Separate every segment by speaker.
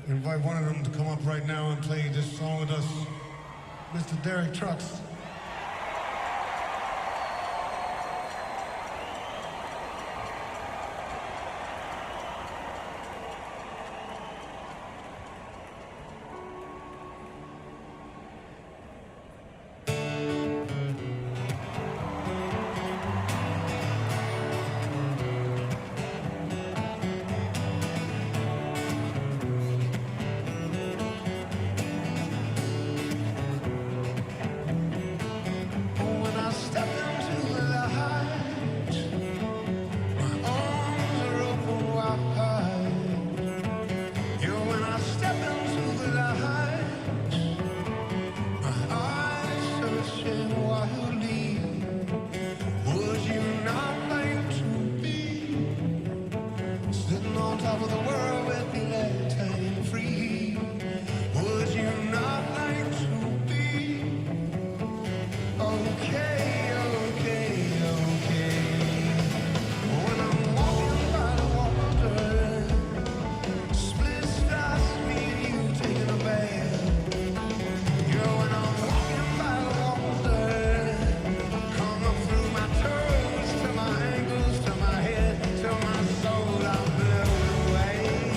Speaker 1: Invite one of them to come up right now and play this song with us, Mr. Derek Trucks.
Speaker 2: Till my soul, I'm blown away.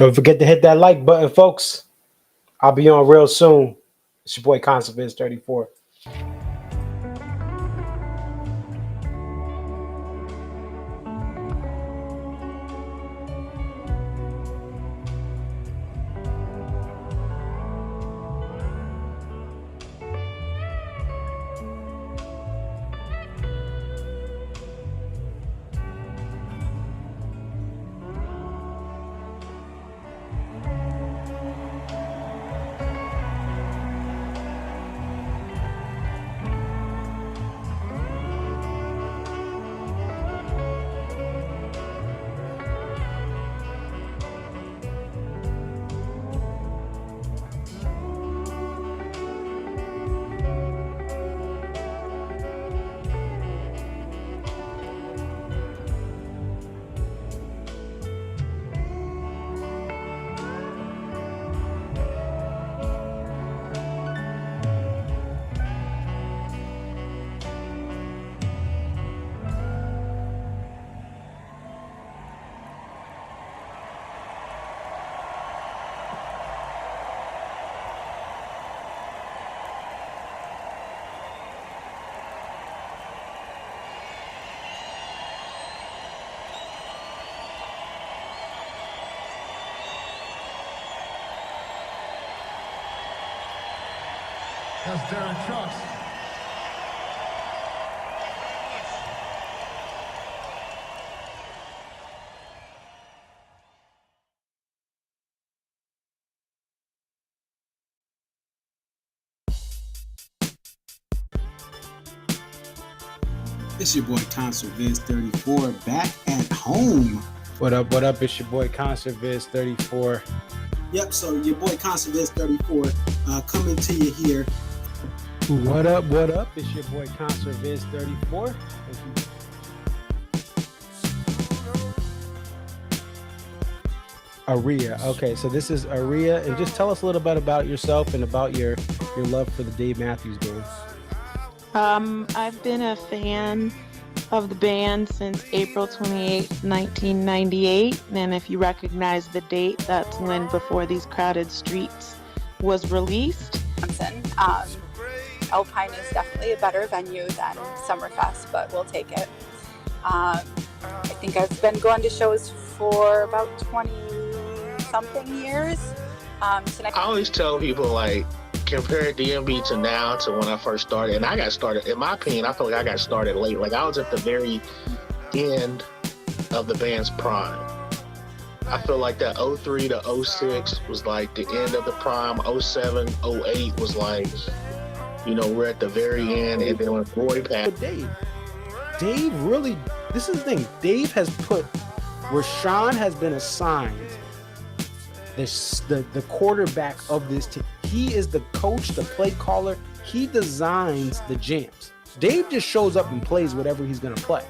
Speaker 2: Don't forget to hit that like button, folks. I'll be on real soon. It's your boy Conserviz 34.
Speaker 1: That's Derek Trucks.
Speaker 3: It's your boy Conserviz 34 back at home.
Speaker 2: What up? What up? It's your boy Conserviz 34.
Speaker 3: Yep, so your boy Conserviz 34 coming to you here.
Speaker 2: What up? What up? It's your boy Conserviz 34. Aria. Okay, so this is Aria, and just tell us a little bit about yourself and about your love for the Dave Matthews Band.
Speaker 4: I've been a fan of the band since April 28, 1998, and if you recognize the date, that's when Before These Crowded Streets was released.
Speaker 5: Alpine is definitely a better venue than Summerfest, but we'll take it. I think I've been going to shows for about 20-something years.
Speaker 6: I always tell people, like, compare DMB to now to when I first started. And I got started, in my opinion, I feel like I got started late. Like, I was at the very end of the band's prime. I feel like that 03 to 06 was like the end of the prime. 07, 08 was like, you know, we're at the very end. And then when Roy passed.
Speaker 2: But Dave really, this is the thing. Dave has put, where Sean has been assigned the quarterback of this team. He is the coach, the play caller. He designs the jams. Dave just shows up and plays whatever he's going to play.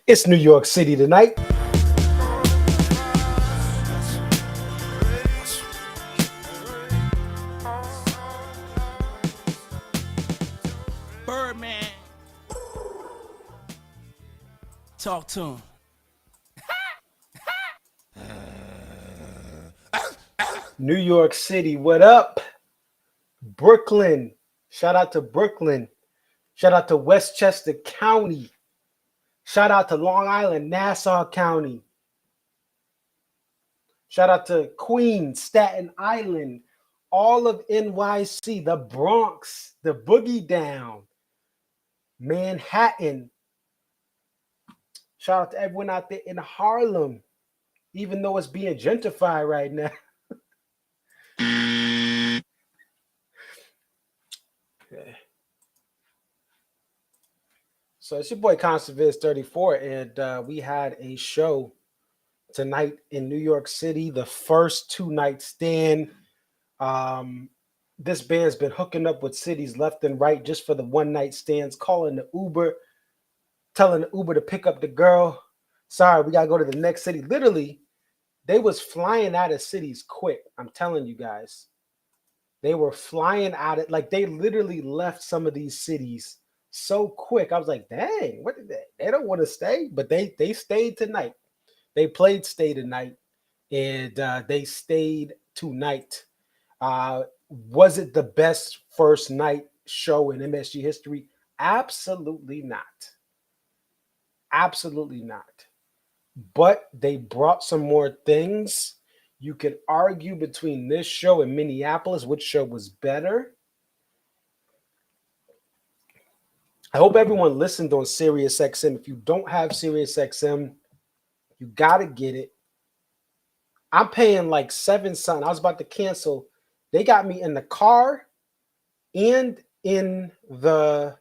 Speaker 2: It's New York City tonight.
Speaker 7: Birdman. Talk to him.
Speaker 2: New York City, what up? Brooklyn. Shout out to Brooklyn. Shout out to Westchester County. Shout out to Long Island, Nassau County. Shout out to Queens, Staten Island, all of NYC, the Bronx, the Boogie Down, Manhattan. Shout out to everyone out there in Harlem, even though it's being gentrified right now. Okay. So it's your boy Conserviz 34, and we had a show tonight in New York City, the first 2-night stand. This band's been hooking up with cities left and right just for the 1-night stands, calling the Uber, telling the Uber to pick up the girl. Sorry, we gotta go to the next city. Literally, they was flying out of cities quick. I'm telling you guys. They were flying out of, like, they literally left some of these cities so quick. I was like, dang, what did they don't want to stay, but they stayed tonight. They played Stay Tonight, and they stayed tonight. Was it the best first night show in MSG history? Absolutely not. Absolutely not. But they brought some more things. You could argue between this show and Minneapolis, which show was better. I hope everyone listened on SiriusXM. If you don't have SiriusXM, you got to get it. I'm paying like $7 something. I was about to cancel. They got me in the car and in the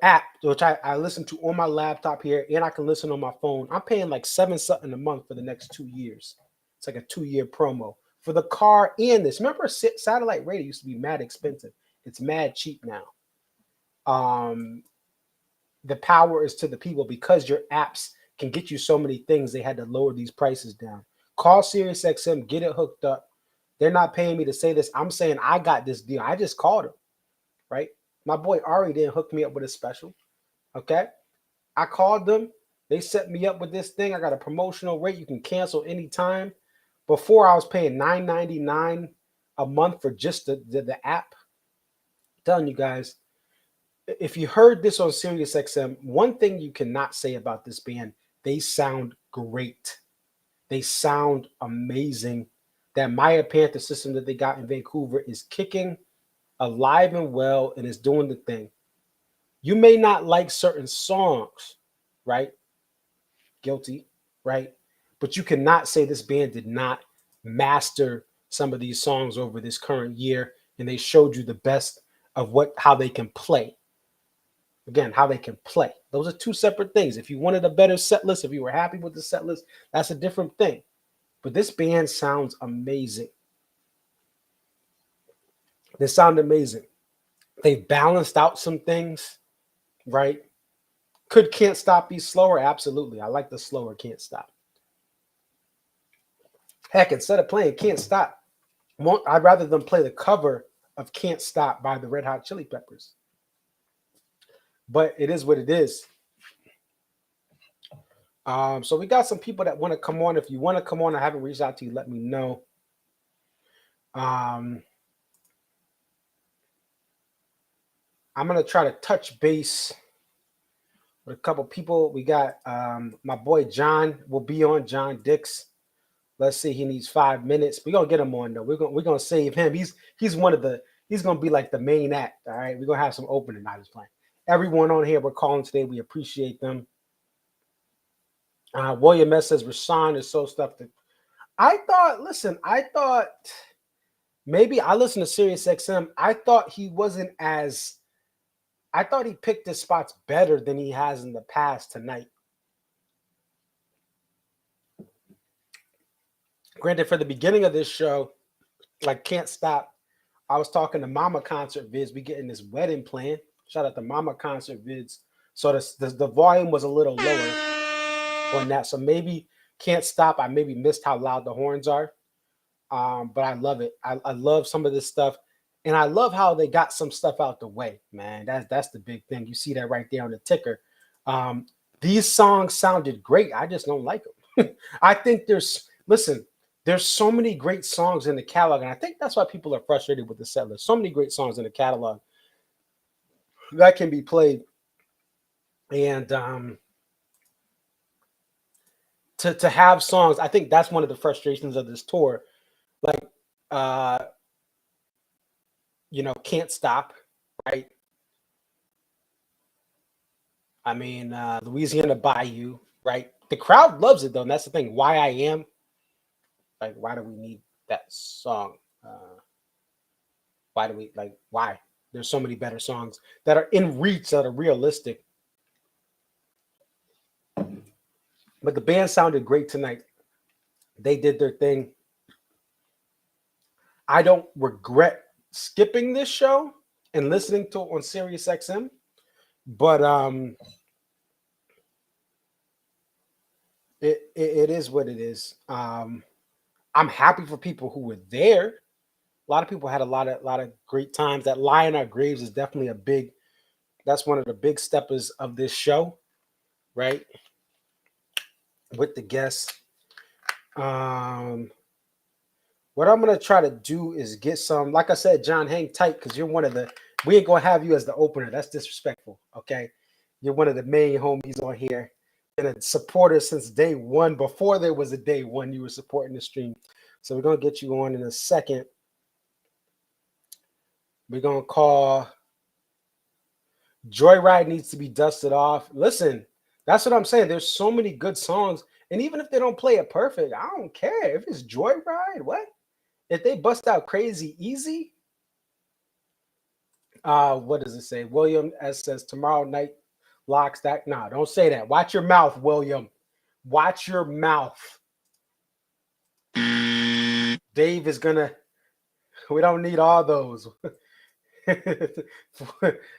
Speaker 2: app, which I listen to on my laptop here, and I can listen on my phone. I'm paying like $7 something a month for the next 2 years. It's like a 2-year promo for the car and this. Remember, satellite radio used to be mad expensive. It's mad cheap now. The power is to the people because your apps can get you so many things. They had to lower these prices down. Call SiriusXM, get it hooked up. They're not paying me to say this. I'm saying I got this deal. I just called them, right? My boy Ari didn't hook me up with a special. Okay. I called them. They set me up with this thing. I got a promotional rate. You can cancel anytime. Before I was paying $9.99 a month for just the app. I'm telling you guys, if you heard this on SiriusXM, one thing you cannot say about this band, they sound great. They sound amazing. That Maya Panther system that they got in Vancouver is kicking alive and well and is doing the thing. You may not like certain songs, right? Guilty, right? But you cannot say this band did not master some of these songs over this current year, and they showed you the best of how they can play. Again, how they can play. Those are two separate things. If you wanted a better set list, if you were happy with the set list, that's a different thing. But this band sounds amazing. They sound amazing. They've balanced out some things, right? Could Can't Stop be slower? Absolutely. I like the slower Can't Stop. Heck, instead of playing Can't Stop, I'd rather them play the cover of Can't Stop by the Red Hot Chili Peppers. But it is what it is. So we got some people that want to come on. If you want to come on, I haven't reached out to you, let me know. I'm going to try to touch base with a couple people. We got my boy John will be on, John Dix. Let's see, he needs 5 minutes. We're gonna get him on though. We're gonna save him. He's gonna be like the main act. All right, we're gonna have some opening nights playing. Everyone on here we're calling today, we appreciate them. William S says Rashawn is so stuffed. I thought maybe I listened to SiriusXM. I thought he picked his spots better than he has in the past tonight. Granted, for the beginning of this show, like Can't Stop, I was talking to Mama Concert Vids. We getting this wedding plan. Shout out to Mama Concert Vids. So the volume was a little lower on that. So maybe Can't Stop. I maybe missed how loud the horns are. But I love it. I love some of this stuff. And I love how they got some stuff out the way, man. That's the big thing. You see that right there on the ticker. These songs sounded great. I just don't like them. I think there's so many great songs in the catalog. And I think that's why people are frustrated with the set list. So many great songs in the catalog that can be played. And to have songs, I think that's one of the frustrations of this tour. Like, Can't Stop, right? I mean, Louisiana Bayou, right? The crowd loves it, though, and that's the thing. Why I Am, like, why do we need that song? Why? There's so many better songs that are in reach, that are realistic. But the band sounded great tonight. They did their thing. I don't regret skipping this show and listening to it on Sirius XM, but it is what it is. I'm happy for people who were there. A lot of people had a lot of great times. That Lie in Our Graves is definitely that's one of the big steppers of this show, right? With the guests. What I'm going to try to do is get some, like I said, John, hang tight, because you're we ain't going to have you as the opener. That's disrespectful, okay? You're one of the main homies on here and a supporter since day one. Before there was a day one, you were supporting the stream. So we're going to get you on in a second. We're going to call Joyride Needs to Be Dusted Off. Listen, that's what I'm saying. There's so many good songs. And even if they don't play it perfect, I don't care. If it's Joyride, what? If they bust out Crazy Easy, what does it say? William S says tomorrow night locks that. Nah, don't say that. Watch your mouth, William. Watch your mouth. Dave is gonna. We don't need all those.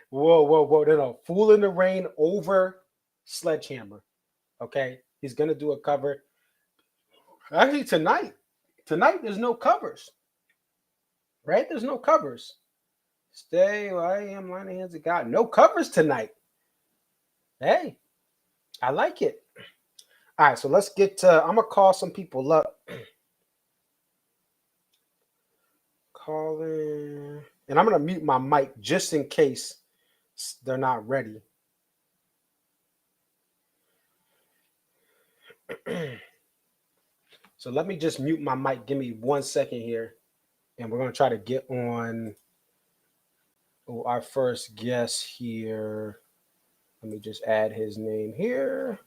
Speaker 2: Whoa. No. Fool in the Rain over Sledgehammer. Okay. He's gonna do a cover. Actually, tonight there's no covers. Right? There's no covers. Stay where I am, line of hands of God. No covers tonight. Hey, I like it. All right, so let's get to, I'm gonna call some people up. Calling, and I'm gonna mute my mic just in case they're not ready. So let me just mute my mic. Give me 1 second here, and we're gonna try to get on our first guest here. Let me just add his name here.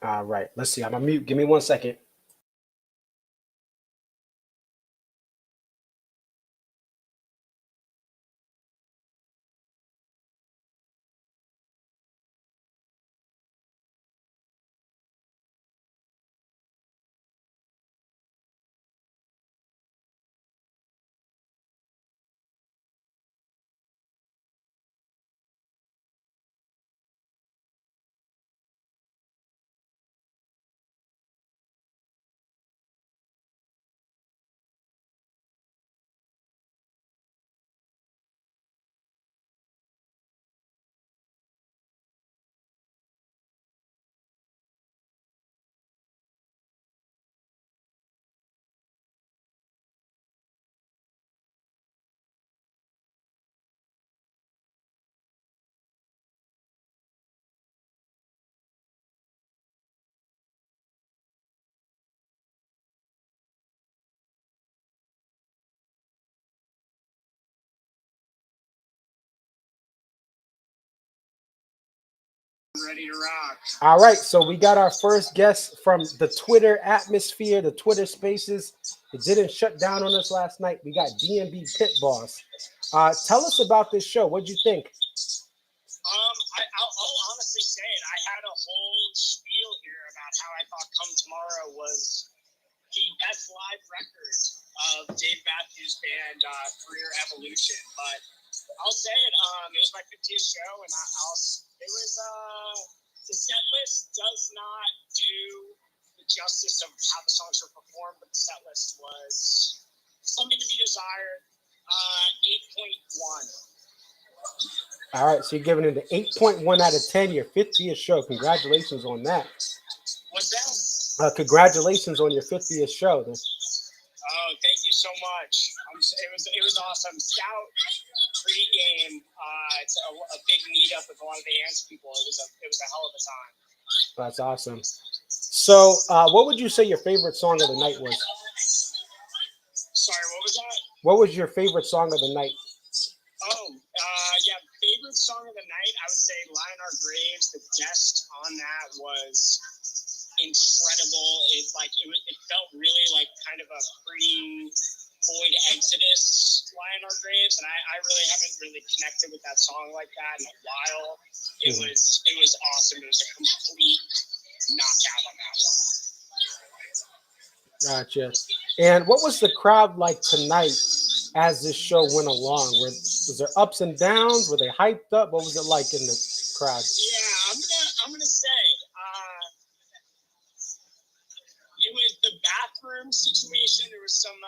Speaker 2: All right, let's see. I'm gonna mute. Give me 1 second.
Speaker 8: Ready to rock.
Speaker 2: All right, so we got our first guest from the Twitter atmosphere, the Twitter spaces. It didn't shut down on us last night. We got DMB Pit Boss. Tell us about this show. What'd you think?
Speaker 8: I'll honestly say it. I had a whole spiel here about how I thought "Come Tomorrow" was the best live record of Dave Matthews Band career evolution. But I'll say it. It was my 50th show, and the set list does not do the justice of how the songs were performed, but the set list was something to be desired. 8.1.
Speaker 2: All right, so you're giving it an 8.1 out of 10, your 50th show. Congratulations on that.
Speaker 8: What's that?
Speaker 2: Congratulations on your 50th show. Then.
Speaker 8: Oh, thank you so much. It was awesome. Scout pregame. It's a big meetup with a lot of the Ants people. It was a hell of a time.
Speaker 2: That's awesome. So, what would you say your favorite song of the night was?
Speaker 8: Sorry, what was that?
Speaker 2: What was your favorite song of the night?
Speaker 8: Yeah, favorite song of the night, I would say Lie in Our Graves. The guest on that was incredible. It felt really like kind of a pre-Floyd Exodus Lie in Our Graves, and I really haven't really connected with that song like that in a while. It was awesome. It was a complete knockout on that one.
Speaker 2: Gotcha. And what was the crowd like tonight as this show went along? Was there ups and downs? Were they hyped up? What was it like in the crowd?
Speaker 8: Yeah, I'm gonna say it was the bathroom situation. There was some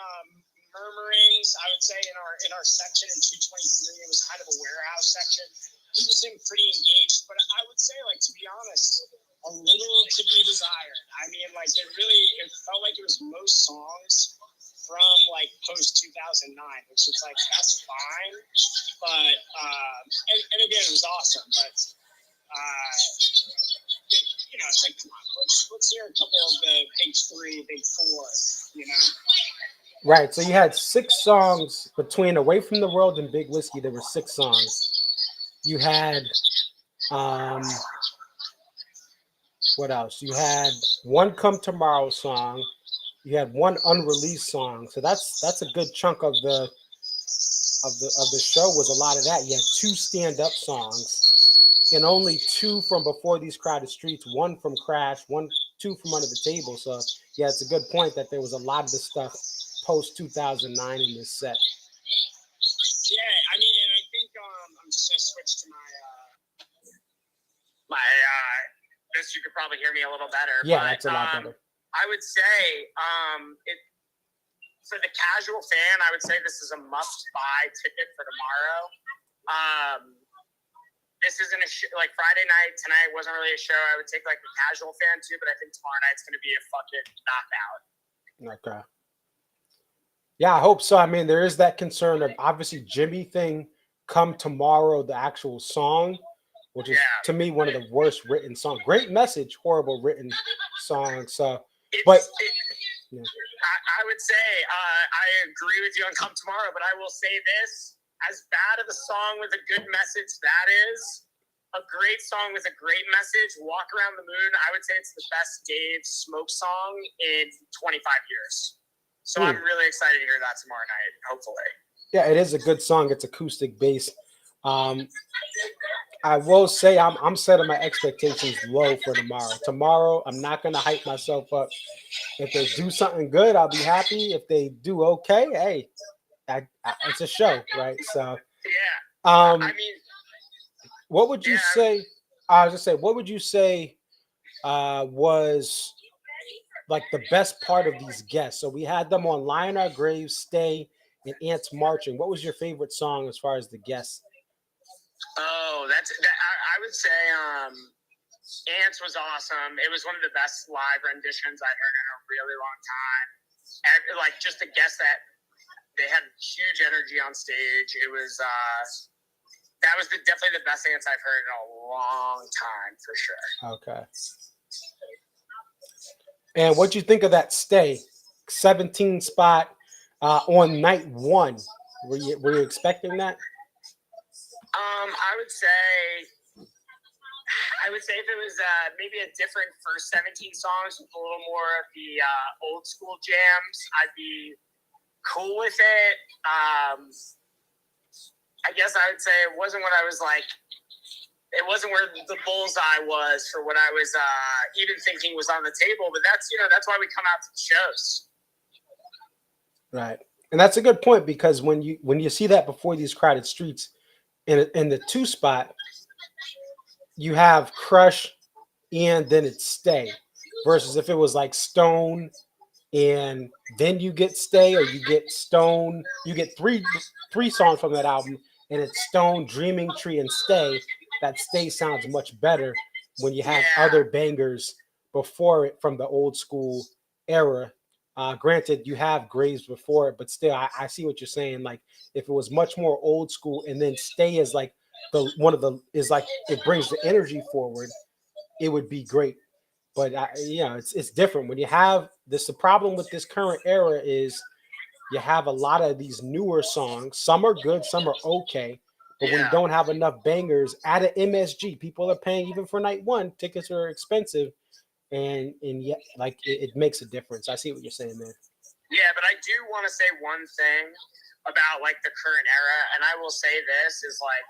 Speaker 8: murmurings. I would say in our section in 223, it was kind of a warehouse section. People seemed pretty engaged, but I would say, like, to be honest, a little to be desired. I mean, like, it felt like it was most songs from like post 2009, which is like, that's fine, but and again, it was awesome, but it's like, come on, let's hear a couple of the big three, big four,
Speaker 2: Right. So you had 6 songs between Away from the World and Big Whiskey. There were 6 songs. You had what else? You had one Come Tomorrow song. You had one unreleased song. So that's a good chunk of the show was a lot of that. You had 2 stand-up songs and only 2 from Before These Crowded Streets, 1 from Crash, 2 from Under the Table. So yeah, it's a good point that there was a lot of the stuff post 2009 in this set.
Speaker 8: Yeah, I mean, and I think I'm just gonna switch to my this, you could probably hear me a little better.
Speaker 2: Yeah,
Speaker 8: but,
Speaker 2: that's a lot better.
Speaker 8: I would say for the casual fan, I would say this is a must-buy ticket for tomorrow. This isn't like Friday night. Tonight wasn't really a show I would take like the casual fan to, but I think tomorrow night's going to be a fucking knockout. Okay.
Speaker 2: Yeah, I hope so. I mean, there is that concern of obviously Jimmy thing, Come Tomorrow, the actual song, which is to me one of the worst written songs. Great message, horrible written song. So,
Speaker 8: I would say I agree with you on Come Tomorrow, but I will say this: as bad of a song with a good message that is, a great song with a great message, Walk Around the Moon, I would say it's the best Dave Smoke song in 25 years. So I'm really excited to hear that tomorrow night, hopefully.
Speaker 2: Yeah, it is a good song. It's acoustic bass. I will say I'm setting my expectations low for tomorrow. Tomorrow, I'm not going to hype myself up. If they do something good, I'll be happy. If they do okay, hey, it's a show, right? So,
Speaker 8: I mean,
Speaker 2: what would you say? I was just say, what would you say was like the best part of these guests? So we had them on Lie in Our Graves, Stay, and Ants Marching. What was your favorite song as far as the guests?
Speaker 8: Oh, I would say Ants was awesome. It was one of the best live renditions I've heard in a really long time. And like just the guests that they had huge energy on stage. It was that was definitely the best Ants I've heard in a long time for sure. Okay. And what'd you think of that Stay 17 spot on night 1? Were you expecting that? I would say if it was maybe a different first 17 songs with a little more of the old school jams, I'd be cool with it. I guess I would say it wasn't what I was like it wasn't where the bullseye was for what I was even thinking was on the table. But that's, that's why we come out to the shows.
Speaker 2: Right. And that's a good point, because when you see that before these crowded streets in the 2 spot, you have Crush and then it's Stay, versus if it was like Stone and then you get Stay, or you get Stone, you get three songs from that album, and it's Stone, Dreaming Tree, and Stay. That Stay sounds much better when you have other bangers before it from the old school era. Granted, you have Graves before it, but still, I see what you're saying. Like, if it was much more old school, and then Stay is like it brings the energy forward, it would be great. But it's different when you have this. The problem with this current era is you have a lot of these newer songs. Some are good, some are okay. But when you don't have enough bangers at an MSG, people are paying even for night one. Tickets are expensive, and yet, like, it makes a difference. I see what you're saying there.
Speaker 8: Yeah, but I do want to say one thing about like the current era, and I will say this is like,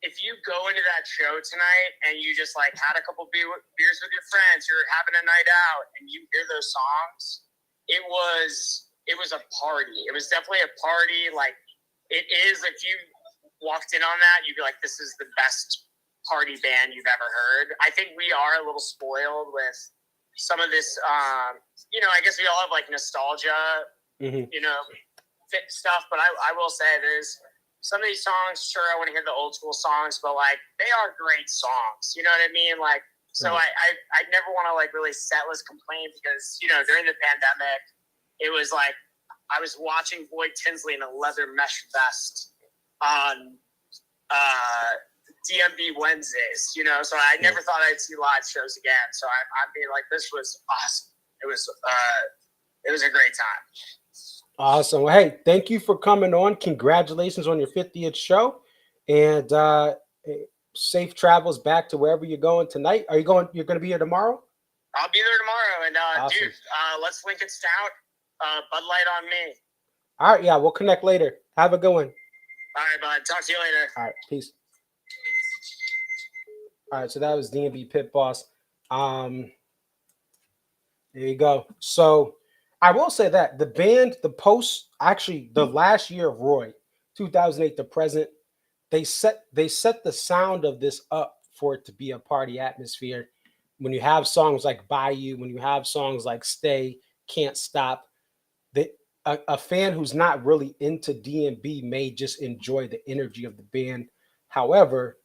Speaker 8: if you go into that show tonight and you just like had a couple beers with your friends, you're having a night out, and you hear those songs, it was a party. It was definitely a party. Like, it is. If you walked in on that, you'd be like, this is the best party band you've ever heard. I think we are a little spoiled with some of this. I guess we all have like nostalgia, fit stuff. But I will say there's some of these songs. Sure, I want to hear the old school songs, but like, they are great songs. You know what I mean? Like, so I never want to like really setlist complain, because during the pandemic, it was like I was watching Boyd Tinsley in a leather mesh vest on DMB Wednesdays, so I never thought I'd see live shows again. So I'm being like, this was awesome. It was a great time.
Speaker 2: Awesome. Well, hey, thank you for coming on. Congratulations on your 50th show, and safe travels back to wherever you're going tonight. You're going to be here tomorrow?
Speaker 8: I'll be there tomorrow, and
Speaker 2: awesome.
Speaker 8: Dude, let's link it stout. Bud Light on me.
Speaker 2: All right, yeah, we'll connect later. Have a good one.
Speaker 8: All right, bud. Talk to you later.
Speaker 2: All right, peace. All right, so that was DMB Pit Boss. There you go. So I will say that the band, the last year of Roy, 2008 to present, they set the sound of this up for it to be a party atmosphere. When you have songs like Bayou, when you have songs like Stay, Can't Stop, a fan who's not really into DMB may just enjoy the energy of the band. However,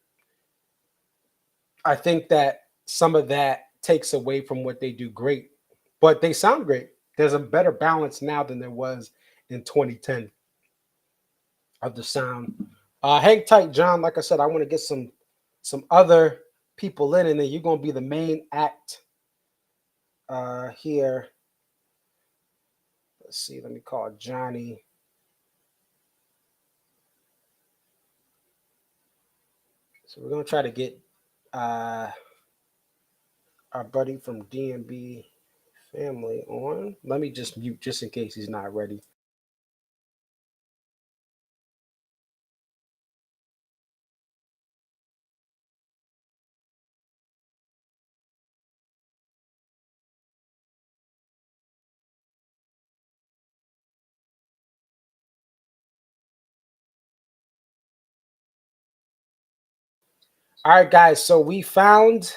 Speaker 2: I think that some of that takes away from what they do great, but they sound great. There's a better balance now than there was in 2010 of the sound. Hang tight, John. Like I said, I want to get some other people in, and then you're going to be the main act here. Let's see. Let me call Johnny. So we're going to try to get our buddy from DMB Family on. Let me just mute just in case he's not ready. All right, guys. So we found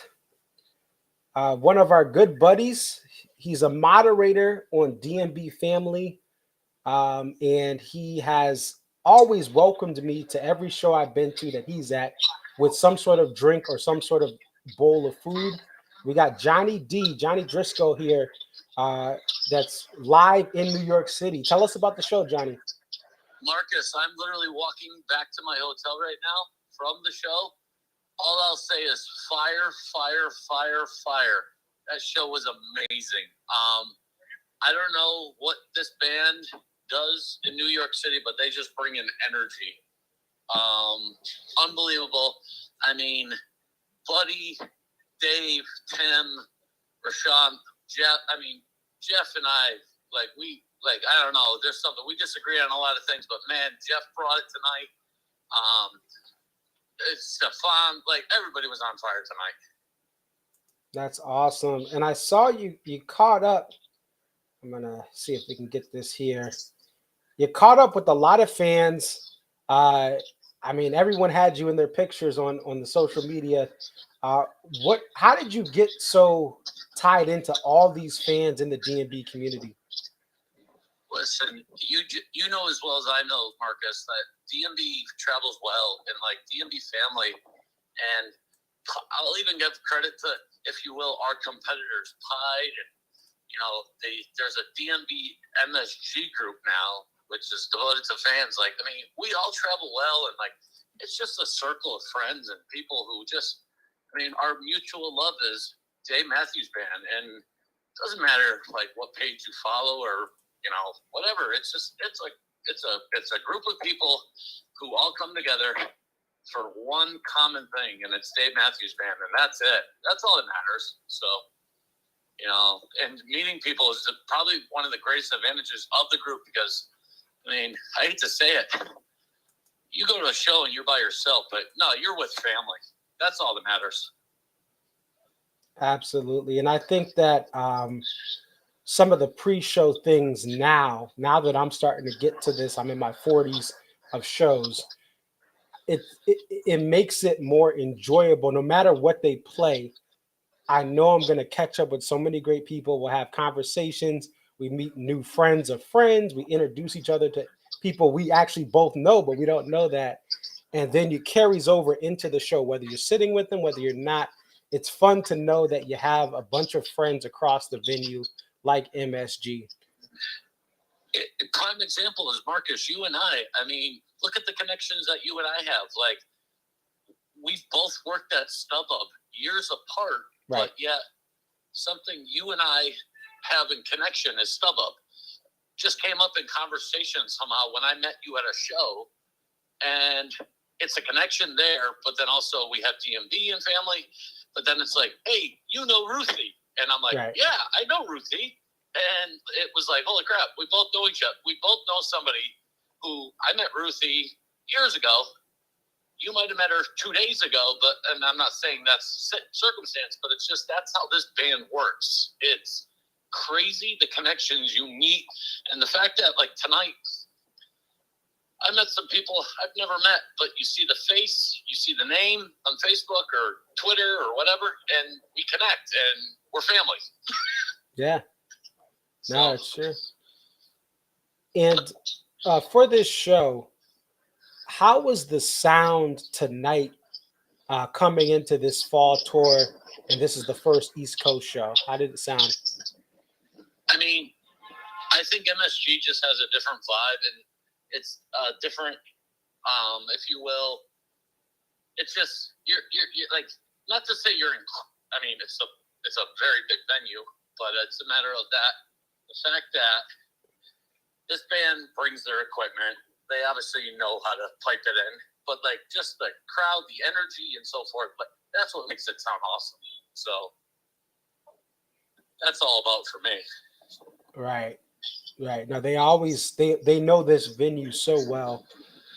Speaker 2: one of our good buddies. He's a moderator on DMB Family, and he has always welcomed me to every show I've been to that he's at with some sort of drink or some sort of bowl of food. We got Johnny Driscoll here, that's live in New York City. Tell us about the show, Johnny.
Speaker 9: Marcus, I'm literally walking back to my hotel right now from the show. All I'll say is fire, fire, fire, fire. That show was amazing. I don't know what this band does in New York City, but they just bring in energy. Unbelievable. I mean, Buddy, Dave, Tim, Rashawn, Jeff. I mean, Jeff and I, I don't know. There's something we disagree on a lot of things, but man, Jeff brought it tonight. Stefan, like everybody was on fire tonight.
Speaker 2: That's awesome. And I saw you caught up. I'm gonna see if we can get this here. You caught up with a lot of fans. I mean, everyone had you in their pictures on the social media. How did you get so tied into all these fans in the DMB community?
Speaker 9: Listen, you know as well as I know, Marcus, that DMB travels well, and like DMB Family, and I'll even give credit to, if you will, our competitors, Pied, and there's a DMB MSG group now, which is devoted to fans. Like, I mean, we all travel well, and like, it's just a circle of friends and people who just, I mean, our mutual love is Dave Matthews Band, and it doesn't matter like what page you follow or whatever. It's just it's a group of people who all come together for one common thing, and it's Dave Matthews Band, and that's it. That's all that matters. So, and meeting people is probably one of the greatest advantages of the group, because, I mean, I hate to say it, you go to a show and you're by yourself, but no, you're with family. That's all that matters.
Speaker 2: Absolutely. And I think that some of the pre-show things now that I'm starting to get to this, I'm in my 40s of shows, it makes it more enjoyable. No matter what they play, I know I'm going to catch up with so many great people. We'll have conversations. We meet new friends of friends. We introduce each other to people we actually both know, but we don't know that. And then it carries over into the show, whether you're sitting with them, whether you're not. It's fun to know that you have a bunch of friends across the venue like MSG.
Speaker 9: A prime example is Marcus, you and I mean, look at the connections that you and I have. Like, we've both worked at StubHub years apart,
Speaker 2: right?
Speaker 9: But yet something you and I have in connection is StubHub. Just came up in conversation somehow when I met you at a show, and it's a connection there, but then also we have DMB and Family, but then it's like, hey, you know Ruthie. And I'm like, right. Yeah, I know Ruthie. And it was like, holy crap, we both know each other. We both know somebody who I met Ruthie years ago. You might have met her 2 days ago, and I'm not saying that's circumstance, but it's just that's how this band works. It's crazy, the connections you meet, and the fact that, like, tonight, I met some people I've never met, but you see the face, you see the name on Facebook or Twitter or whatever, and we connect, and we're family.
Speaker 2: Yeah. No, it's true. And for this show, how was the sound tonight coming into this fall tour? And this is the first East Coast show. How did it sound?
Speaker 9: I mean, I think MSG just has a different vibe, and it's different, if you will. It's just you're like, not to say you're in. I mean, it's a very big venue, but it's a matter of that. The fact that this band brings their equipment, they obviously know how to pipe it in, but like just the crowd, the energy, and so forth, like that's what makes it sound awesome. So that's all about for me.
Speaker 2: Right. Now they know this venue so well,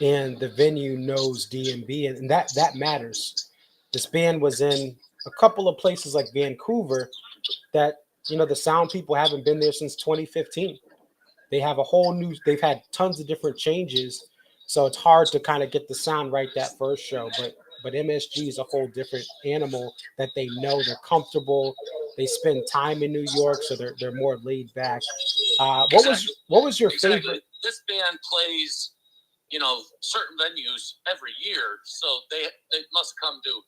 Speaker 2: and the venue knows DMB, and that matters. This band was in a couple of places like Vancouver that, the sound people haven't been there since 2015. They have they've had tons of different changes. So it's hard to kind of get the sound right that first show, but MSG is a whole different animal that they know. They're comfortable. They spend time in New York, so they're more laid back. What was your favorite?
Speaker 9: This band plays, certain venues every year, so they must come to,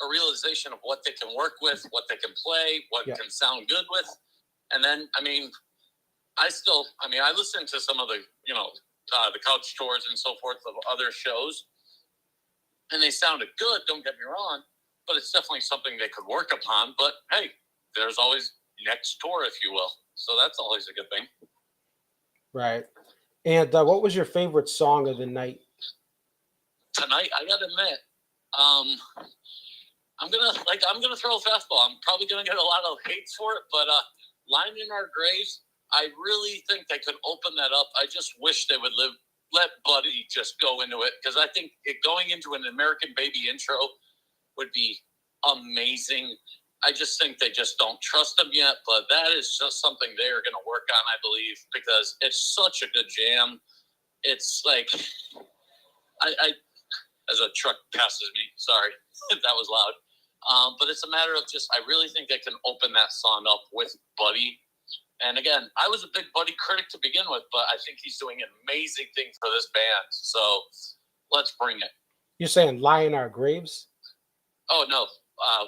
Speaker 9: a realization of what they can work with, what they can play, what can sound good with. And then, I listen to some of the, the couch tours and so forth of other shows, and they sounded good, don't get me wrong, but it's definitely something they could work upon. But hey, there's always next tour, if you will. So that's always a good thing. Right.
Speaker 2: And what was your favorite song of the night?
Speaker 9: Tonight, I gotta admit, I'm gonna throw a fastball. I'm probably gonna get a lot of hates for it, but Lying in Our Graves, I really think they could open that up. I just wish they would let Buddy just go into it, because I think going into an American Baby intro would be amazing. I just think they just don't trust him yet, but that is just something they are going to work on, I believe, because it's such a good jam. It's like, I as a truck passes me, sorry if that was loud. But it's a matter of just, I really think they can open that song up with Buddy. And again, I was a big Buddy critic to begin with, but I think he's doing amazing things for this band. So let's bring it.
Speaker 2: You're saying "Lie in Our Graves"?
Speaker 9: Oh, no.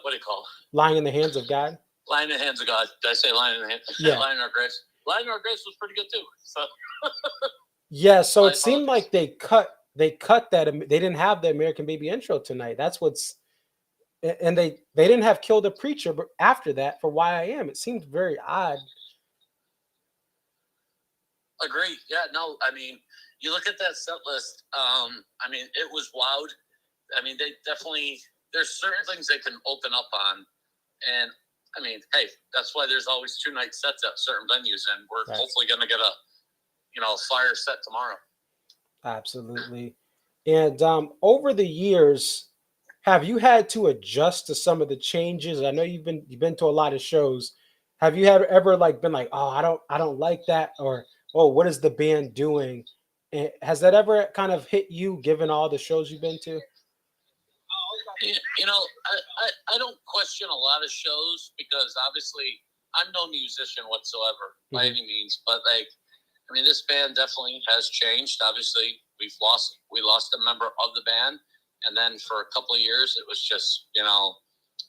Speaker 9: What do you call it?
Speaker 2: "Lying in the Hands of God"?
Speaker 9: "Lying in the Hands of God." Did I say "Lying in the Hands"?
Speaker 2: Yeah.
Speaker 9: "Lying in Our Graves." "Lying in Our Graves" was pretty good too. So
Speaker 2: yeah. So it seemed like they cut that. They didn't have the American Baby intro tonight. That's what's, and they didn't have "Kill the Preacher" but after that for "YIM." It seemed very odd.
Speaker 9: Agree. Yeah. No. I mean, you look at that set list. I mean, it was wild. I mean, they definitely. There's certain things they can open up on, and I mean, hey, that's why there's always 2-night sets at certain venues, and we're hopefully going to get a fire set tomorrow.
Speaker 2: Absolutely. And over the years, have you had to adjust to some of the changes? I know you've been to a lot of shows. Have you ever been like, oh, I don't like that, or oh, what is the band doing? And has that ever kind of hit you, given all the shows you've been to?
Speaker 9: I don't question a lot of shows, because obviously I'm no musician whatsoever by any means, but this band definitely has changed. Obviously we lost a member of the band, and then for a couple of years it was just,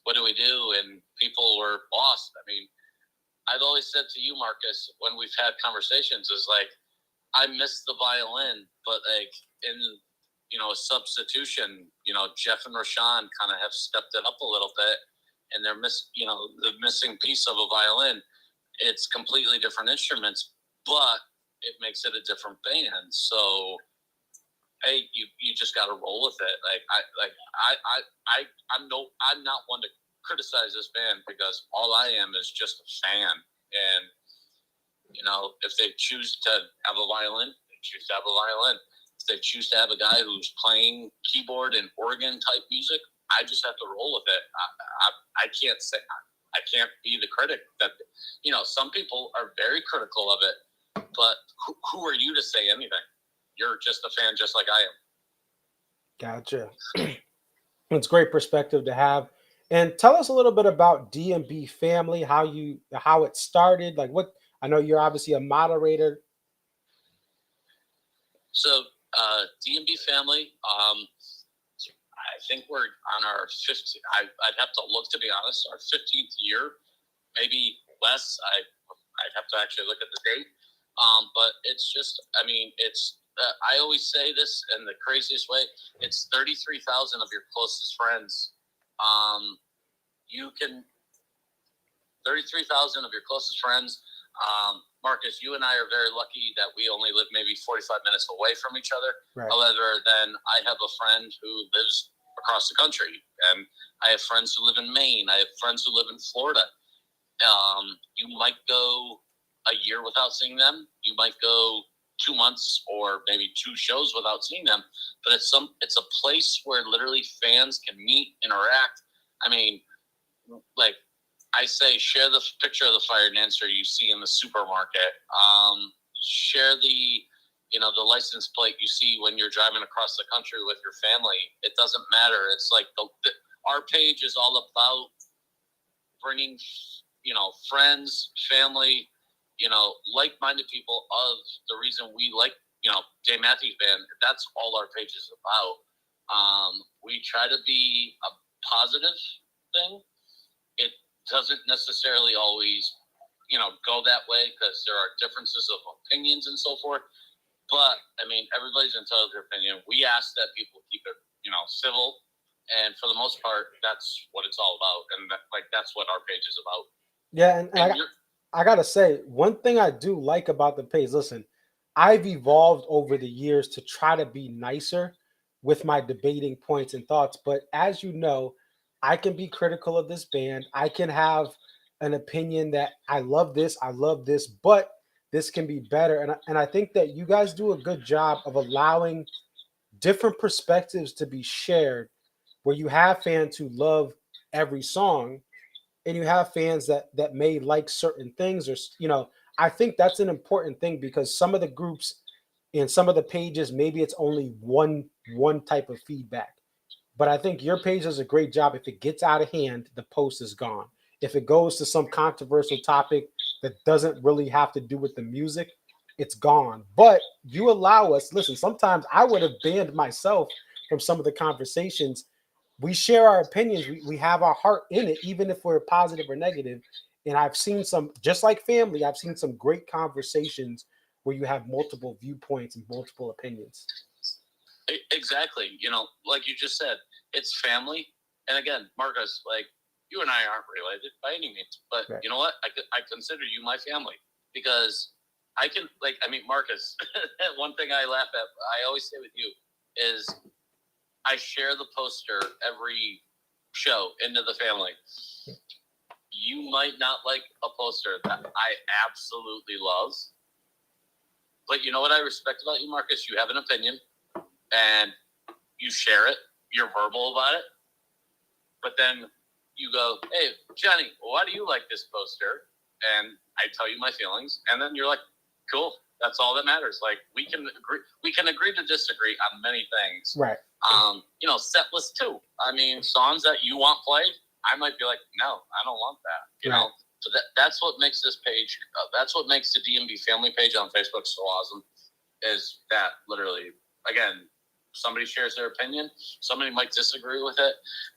Speaker 9: what do we do? And people were lost. I mean, I've always said to you, Marcus, when we've had conversations, is I miss the violin, but in a substitution, Jeff and Rashawn kind of have stepped it up a little bit, and they're the missing piece of a violin. It's completely different instruments, but it makes it a different band. So, hey, you just got to roll with it. I'm not one to criticize this band, because all I am is just a fan. And, if they choose to have a violin, they choose to have a violin. If they choose to have a guy who's playing keyboard and organ type music, I just have to roll with it. I can't say, I can't be the critic that, some people are very critical of it, but who are you to say anything? You're just a fan, just like I am.
Speaker 2: Gotcha. It's great perspective to have. And tell us a little bit about DMB Family, how it started. I know you're obviously a moderator.
Speaker 9: So DMB Family, I think we're on our 15th. I'd have to look, to be honest, our 15th year, maybe less. I'd have to actually look at the date. But it's just, it's. I always say this in the craziest way. It's 33,000 of your closest friends. 33,000 of your closest friends. Marcus, you and I are very lucky that we only live maybe 45 minutes away from each other.
Speaker 2: Right.
Speaker 9: However, then I have a friend who lives across the country, and I have friends who live in Maine. I have friends who live in Florida. You might go a year without seeing them. You might go 2 months or maybe 2 shows without seeing them. But it's a place where literally fans can meet, interact. I say, share the picture of the fire dancer you see in the supermarket. Share the license plate you see when you're driving across the country with your family. It doesn't matter. It's like our page is all about bringing, friends, family, like-minded people of the reason we like, Dave Matthews Band. That's all our page is about. We try to be a positive thing. It doesn't necessarily always, go that way, because there are differences of opinions and so forth. But everybody's entitled to their opinion. We ask that people keep it, civil, and for the most part, that's what it's all about, and that's what our page is about.
Speaker 2: Yeah, and I gotta say, one thing I do like about the page. Listen, I've evolved over the years to try to be nicer with my debating points and thoughts. But as you know, I can be critical of this band. I can have an opinion that I love this, but this can be better. And I think that you guys do a good job of allowing different perspectives to be shared, where you have fans who love every song and you have fans that may like certain things, or I think that's an important thing, because some of the groups and some of the pages, maybe it's only one type of feedback. But I think your page does a great job. If it gets out of hand, the post is gone. If it goes to some controversial topic that doesn't really have to do with the music, it's gone. But you allow us, listen, sometimes I would have banned myself from some of the conversations. We share our opinions. We have our heart in it, even if we're positive or negative. And I've seen some, just like family, I've seen some great conversations where you have multiple viewpoints and multiple opinions.
Speaker 9: Exactly. Like you just said, it's family. And again, Marcus, like, you and I aren't related by any means, but
Speaker 2: right.
Speaker 9: You know what? I consider you my family, because Marcus, one thing I laugh at, I always say with you, is I share the poster every show into the family. You might not like a poster that I absolutely love, but you know what I respect about you, Marcus? You have an opinion and you share it. You're verbal about it, but then you go, "Hey, Johnny, why do you like this poster?" And I tell you my feelings, and then you're like, "Cool, that's all that matters." Like, we can agree to disagree on many things,
Speaker 2: right?
Speaker 9: Set list too. I mean, songs that you want played, I might be like, "No, I don't want that." You know, so that's what makes this page. That's what makes the DMB Family page on Facebook so awesome. Is that literally, again, somebody shares their opinion, somebody might disagree with it,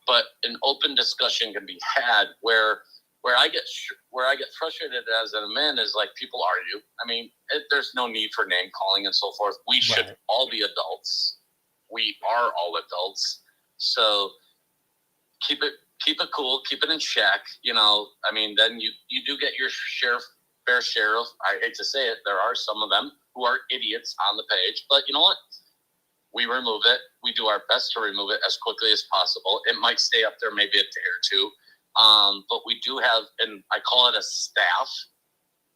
Speaker 9: but an open discussion can be had where I get frustrated as a man is like, people argue. I mean, there's no need for name calling and so forth. We should all be adults. We are all adults. So keep it cool, keep it in check. I mean, then you do get your fair share of, I hate to say it, there are some of them who are idiots on the page, but you know what? We remove it. We do our best to remove it as quickly as possible. It might stay up there maybe a day or two. But we do have, and I call it a staff.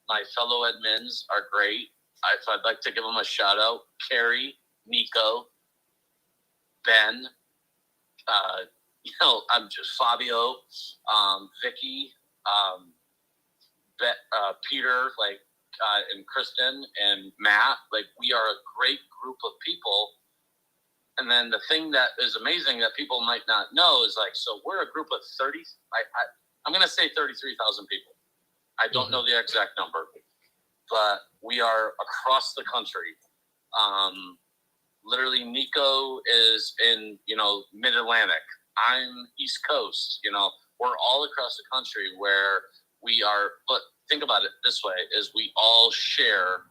Speaker 9: My fellow admins are great. I'd like to give them a shout out. Carrie, Nico, Ben, I'm just Fabio, Vicky, Peter, and Kristen and Matt. Like, we are a great group of people. And then the thing that is amazing that people might not know is, so we're a group of 30. I'm going to say 33,000 people. I don't know the exact number, but we are across the country. Literally, Nico is in, Mid-Atlantic. I'm East Coast. We're all across the country where we are. But think about it this way: is we all share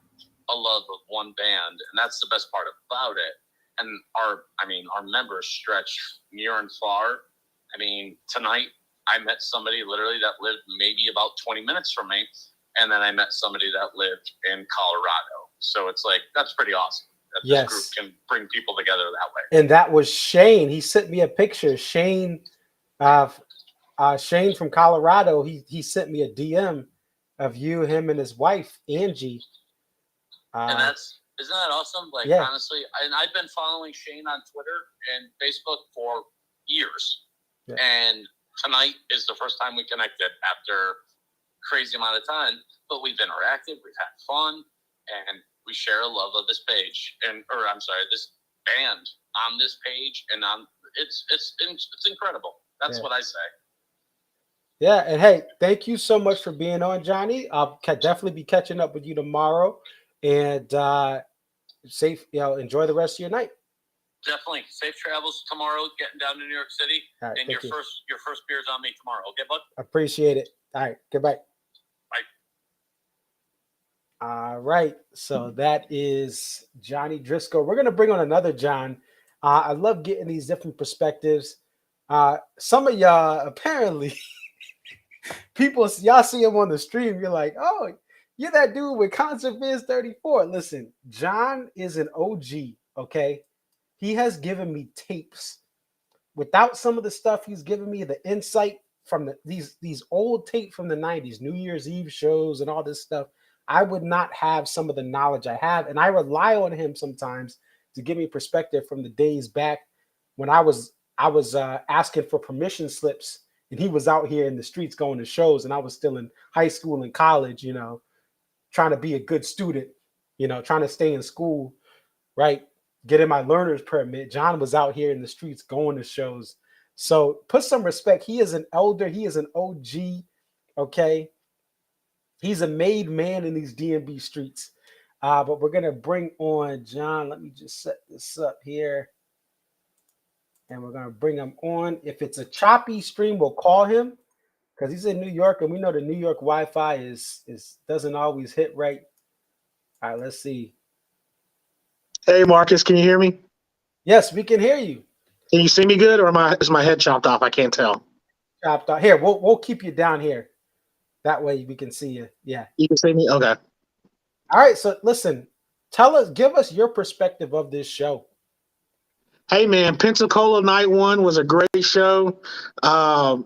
Speaker 9: a love of one band, and that's the best part about it. And our members stretch near and far. I mean, tonight I met somebody literally that lived maybe about 20 minutes from me. And then I met somebody that lived in Colorado. So it's like, that's pretty awesome that this group can bring people together that way.
Speaker 2: And that was Shane. He sent me a picture. Shane from Colorado, he sent me a DM of you, him, and his wife, Angie.
Speaker 9: And isn't that awesome? Honestly, and I've been following Shane on Twitter and Facebook for years. Yeah. And tonight is the first time we connected after crazy amount of time. But we've interacted, we've had fun, and we share a love of this page, this band on this page, and it's incredible. That's what I say.
Speaker 2: Yeah, and hey, thank you so much for being on, Johnny. I'll definitely be catching up with you tomorrow. And safe, enjoy the rest of your night.
Speaker 9: Definitely safe travels tomorrow. Getting down to New York City,
Speaker 2: right,
Speaker 9: and your first beer's on me tomorrow. Okay, bud.
Speaker 2: Appreciate it. All right, goodbye.
Speaker 9: Bye.
Speaker 2: All right, so that is Johnny Driscoll. We're gonna bring on another John. I love getting these different perspectives. Some of y'all apparently, y'all see him on the stream. You're like, oh. You're that dude with Concert Viz 34. Listen, John is an OG, okay? He has given me tapes. Without some of the stuff he's given me, the insight from these old tape from the 90s, New Year's Eve shows and all this stuff, I would not have some of the knowledge I have. And I rely on him sometimes to give me perspective from the days back when I was asking for permission slips, and he was out here in the streets going to shows, and I was still in high school and college, trying to be a good student, trying to stay in school, right? Getting my learner's permit. John was out here in the streets going to shows. So put some respect. He is an elder. He is an OG. Okay. He's a made man in these DMB streets. But we're going to bring on John. Let me just set this up here. And we're going to bring him on. If it's a choppy stream, we'll call him because he's in New York, and we know the New York Wi-Fi doesn't always hit right. All right, let's see.
Speaker 6: Hey, Marcus, can you hear me?
Speaker 2: Yes, we can hear you.
Speaker 6: Can you see me good, or is my head chopped off? I can't tell.
Speaker 2: Chopped off. Here, we'll keep you down here. That way we can see you. Yeah.
Speaker 6: You can see me? Okay.
Speaker 2: All right, so listen, give us your perspective of this show.
Speaker 6: Hey, man, Pensacola Night 1 was a great show.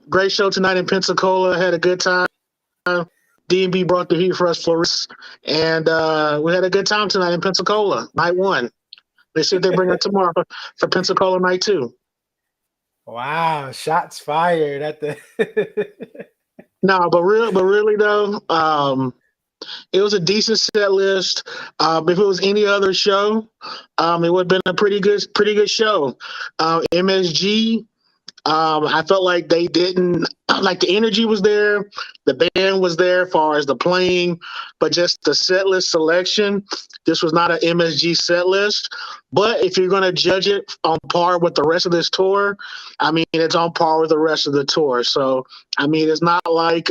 Speaker 6: Great show tonight in Pensacola. Had a good time. DMB brought the heat for us, Flores. And we had a good time tonight in Pensacola, Night 1. They said they bring it tomorrow for Pensacola Night 2.
Speaker 2: Wow, shots fired at the
Speaker 6: No, but really though, it was a decent set list. If it was any other show, it would have been a pretty good show. MSG, I felt like they didn't like the energy was there, the band was there as far as the playing, but just the set list selection. This was not an MSG set list. But if you're going to judge it on par with the rest of this tour, I mean, it's on par with the rest of the tour. So, I mean, it's not like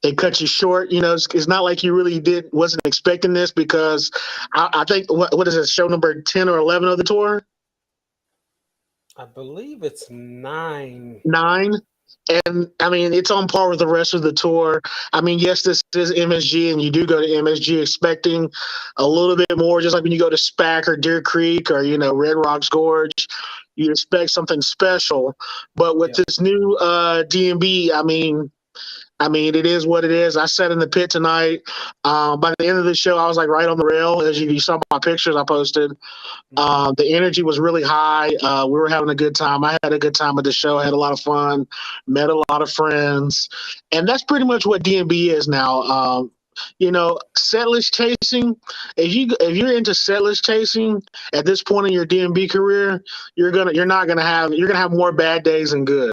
Speaker 6: they cut you short. It's not like you really wasn't expecting this because I think, what is it, show number 10 or 11 of the tour?
Speaker 2: I believe it's 9.
Speaker 6: 9. And I mean, it's on par with the rest of the tour. I mean, yes, this is MSG, and you do go to MSG expecting a little bit more, just like when you go to SPAC or Deer Creek or, Red Rocks Gorge, you expect something special. But with this new DMB, I mean, it is what it is. I sat in the pit tonight. By the end of the show, I was like right on the rail. As you saw my pictures I posted. The energy was really high. We were having a good time. I had a good time at the show. I had a lot of fun, met a lot of friends. And that's pretty much what DMB is now. Setlist chasing. If you're into setlist chasing at this point in your DMB career, you're gonna have more bad days than good.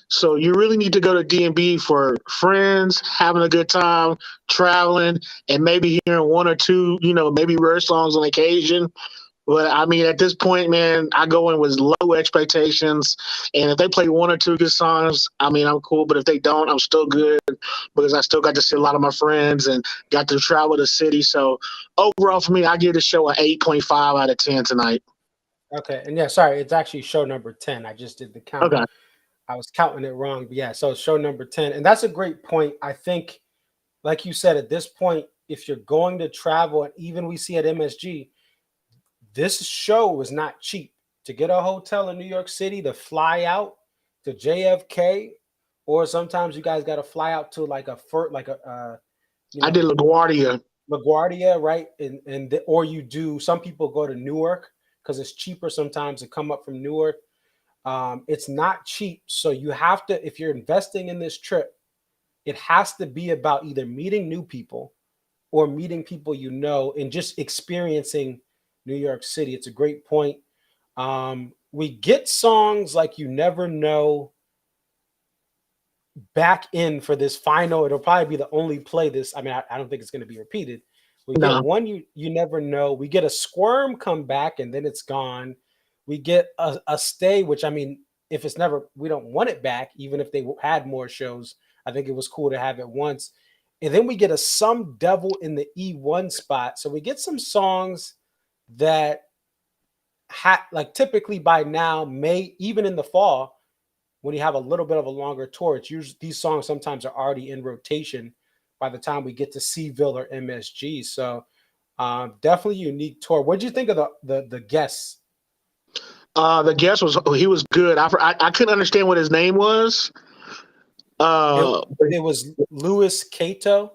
Speaker 6: So you really need to go to DMB for friends, having a good time, traveling, and maybe hearing one or two, maybe rare songs on occasion. But I mean, at this point, man, I go in with low expectations. And if they play one or two good songs, I mean, I'm cool. But if they don't, I'm still good because I still got to see a lot of my friends and got to travel the city. So overall, for me, I give the show an 8.5 out of 10 tonight.
Speaker 2: Okay. And yeah, sorry, it's actually show number 10. I just did the count.
Speaker 6: Okay.
Speaker 2: I was counting it wrong. But yeah, so it's show number 10. And that's a great point. I think, like you said, at this point, if you're going to travel, and even we see at MSG, this show was not cheap. To get a hotel in New York City, to fly out to JFK, or sometimes you guys got to fly out to I did
Speaker 6: LaGuardia.
Speaker 2: LaGuardia, right? Or you do, some people go to Newark because it's cheaper sometimes to come up from Newark. It's not cheap. So you have to, if you're investing in this trip, it has to be about either meeting new people or meeting people and just experiencing New York City. It's a great point. We get songs like You Never Know back in for this final. It'll probably be the only play this. I mean, I don't think it's going to be repeated. We get one You Never Know. We get a Squirm come back and then it's gone. We get a Stay, which, I mean, if it's never, we don't want it back, even if they had more shows. I think it was cool to have it once. And then we get a Some Devil in the E1 spot. So we get some songs that typically by now, even in the fall, when you have a little bit of a longer tour, it's usually these songs sometimes are already in rotation by the time we get to Seville or MSG. So definitely a unique tour. What did you think of the guests?
Speaker 6: The guest was good. I couldn't understand what his name was.
Speaker 2: It was Louis Cato.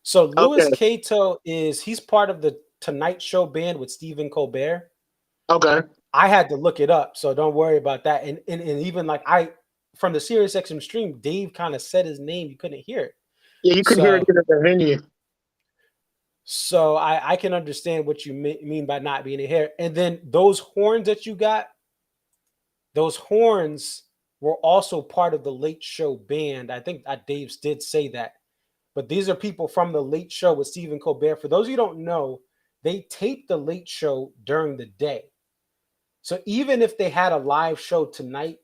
Speaker 2: So Louis
Speaker 6: Okay.
Speaker 2: Cato he's part of the Tonight Show band with Stephen Colbert.
Speaker 6: Okay.
Speaker 2: I had to look it up, so don't worry about that. And even like from the SiriusXM stream, Dave kind of said his name, you couldn't hear it.
Speaker 6: Yeah, you couldn't hear it at the venue.
Speaker 2: So I can understand what you mean by not being here. And then those horns that you got, those horns were also part of the Late Show band. I think Dave did say that. But these are people from the Late Show with Stephen Colbert. For those of you who don't know, they taped the Late Show during the day. So even if they had a live show tonight,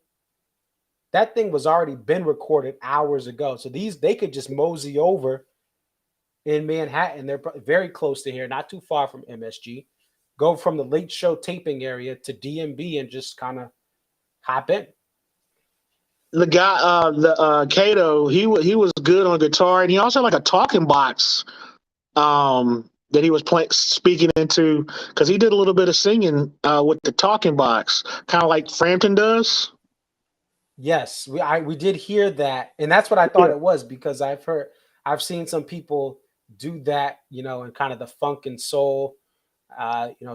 Speaker 2: that thing was already been recorded hours ago. So they could just mosey over in Manhattan. They're very close to here, not too far from MSG. Go from the Late Show taping area to DMB and just kind of hop in.
Speaker 6: The guy, Kato, he was good on guitar, and he also had like a talking box that he was speaking into, because he did a little bit of singing with the talking box, kind of like Frampton does.
Speaker 2: Yes, we did hear that, and that's what I thought it was, because I've seen some people do that, in kind of the funk and soul.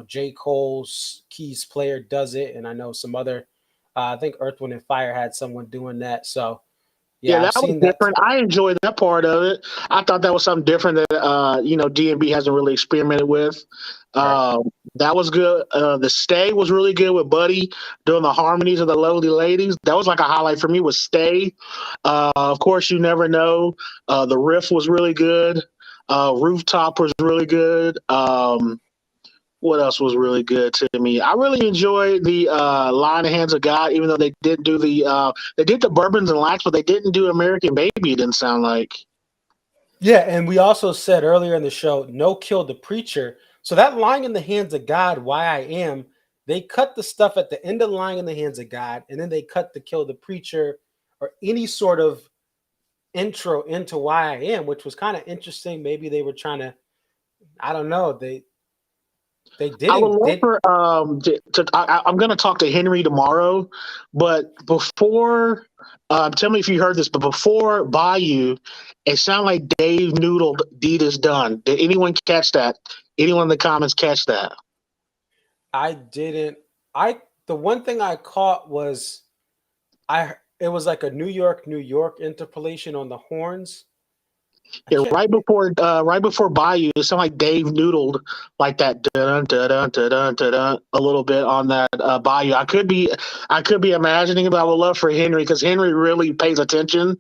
Speaker 2: J. Cole's keys player does it, and I know some other. I think Earth, Wind, and Fire had someone doing that. So,
Speaker 6: yeah,
Speaker 2: I've
Speaker 6: that was different. I enjoyed that part of it. I thought that was something different that DMB hasn't really experimented with.
Speaker 2: Right.
Speaker 6: That was good. The Stay was really good with Buddy doing the harmonies of the Lovely Ladies. That was like a highlight for me, was Stay. Of course, You Never Know. The riff was really good. Rooftop was really good. What else was really good to me? I really enjoyed the Lie in the Hands of God, even though they did do they did the Bourbons and Lacs, but they didn't do American Baby, it didn't sound like.
Speaker 2: Yeah, and we also said earlier in the show, no Kill the Preacher. So that Lying in the Hands of God, Why I Am, they cut the stuff at the end of Lying in the Hands of God, and then they cut the Kill the Preacher or any sort of intro into Why I Am, which was kind of interesting. Maybe they were trying to, I don't know, they didn't.
Speaker 6: I would love for I'm going to talk to Henry tomorrow, but before, tell me if you heard this, but before Bayou, it sounded like Dave noodled Deed Is Done. Did anyone catch that? Anyone in the comments catch that?
Speaker 2: I didn't. The one thing I caught was it was like a New York interpolation on the horns.
Speaker 6: Yeah, right before Bayou, it sounded like Dave noodled like that a little bit on that Bayou. I could be imagining it, but I would love for Henry, because Henry really pays attention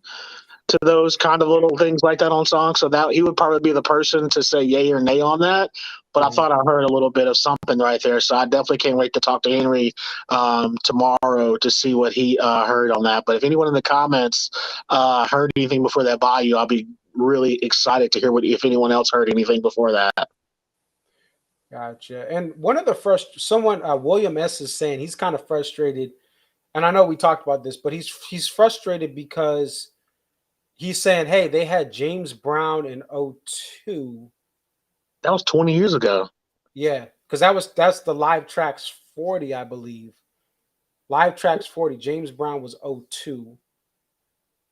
Speaker 6: to those kind of little things like that on songs. So that he would probably be the person to say yay or nay on that. But I thought I heard a little bit of something right there. So I definitely can't wait to talk to Henry tomorrow to see what he heard on that. But if anyone in the comments heard anything before that Bayou, I'll be really excited to hear if anyone else heard anything before that.
Speaker 2: Gotcha. And one of the William S is saying he's kind of frustrated, and I know we talked about this, but he's frustrated because he's saying, hey, they had James Brown in 2002.
Speaker 6: That was 20 years ago.
Speaker 2: Yeah, because that's the Live Tracks 40, I believe. Live Tracks 40. James Brown was 2002.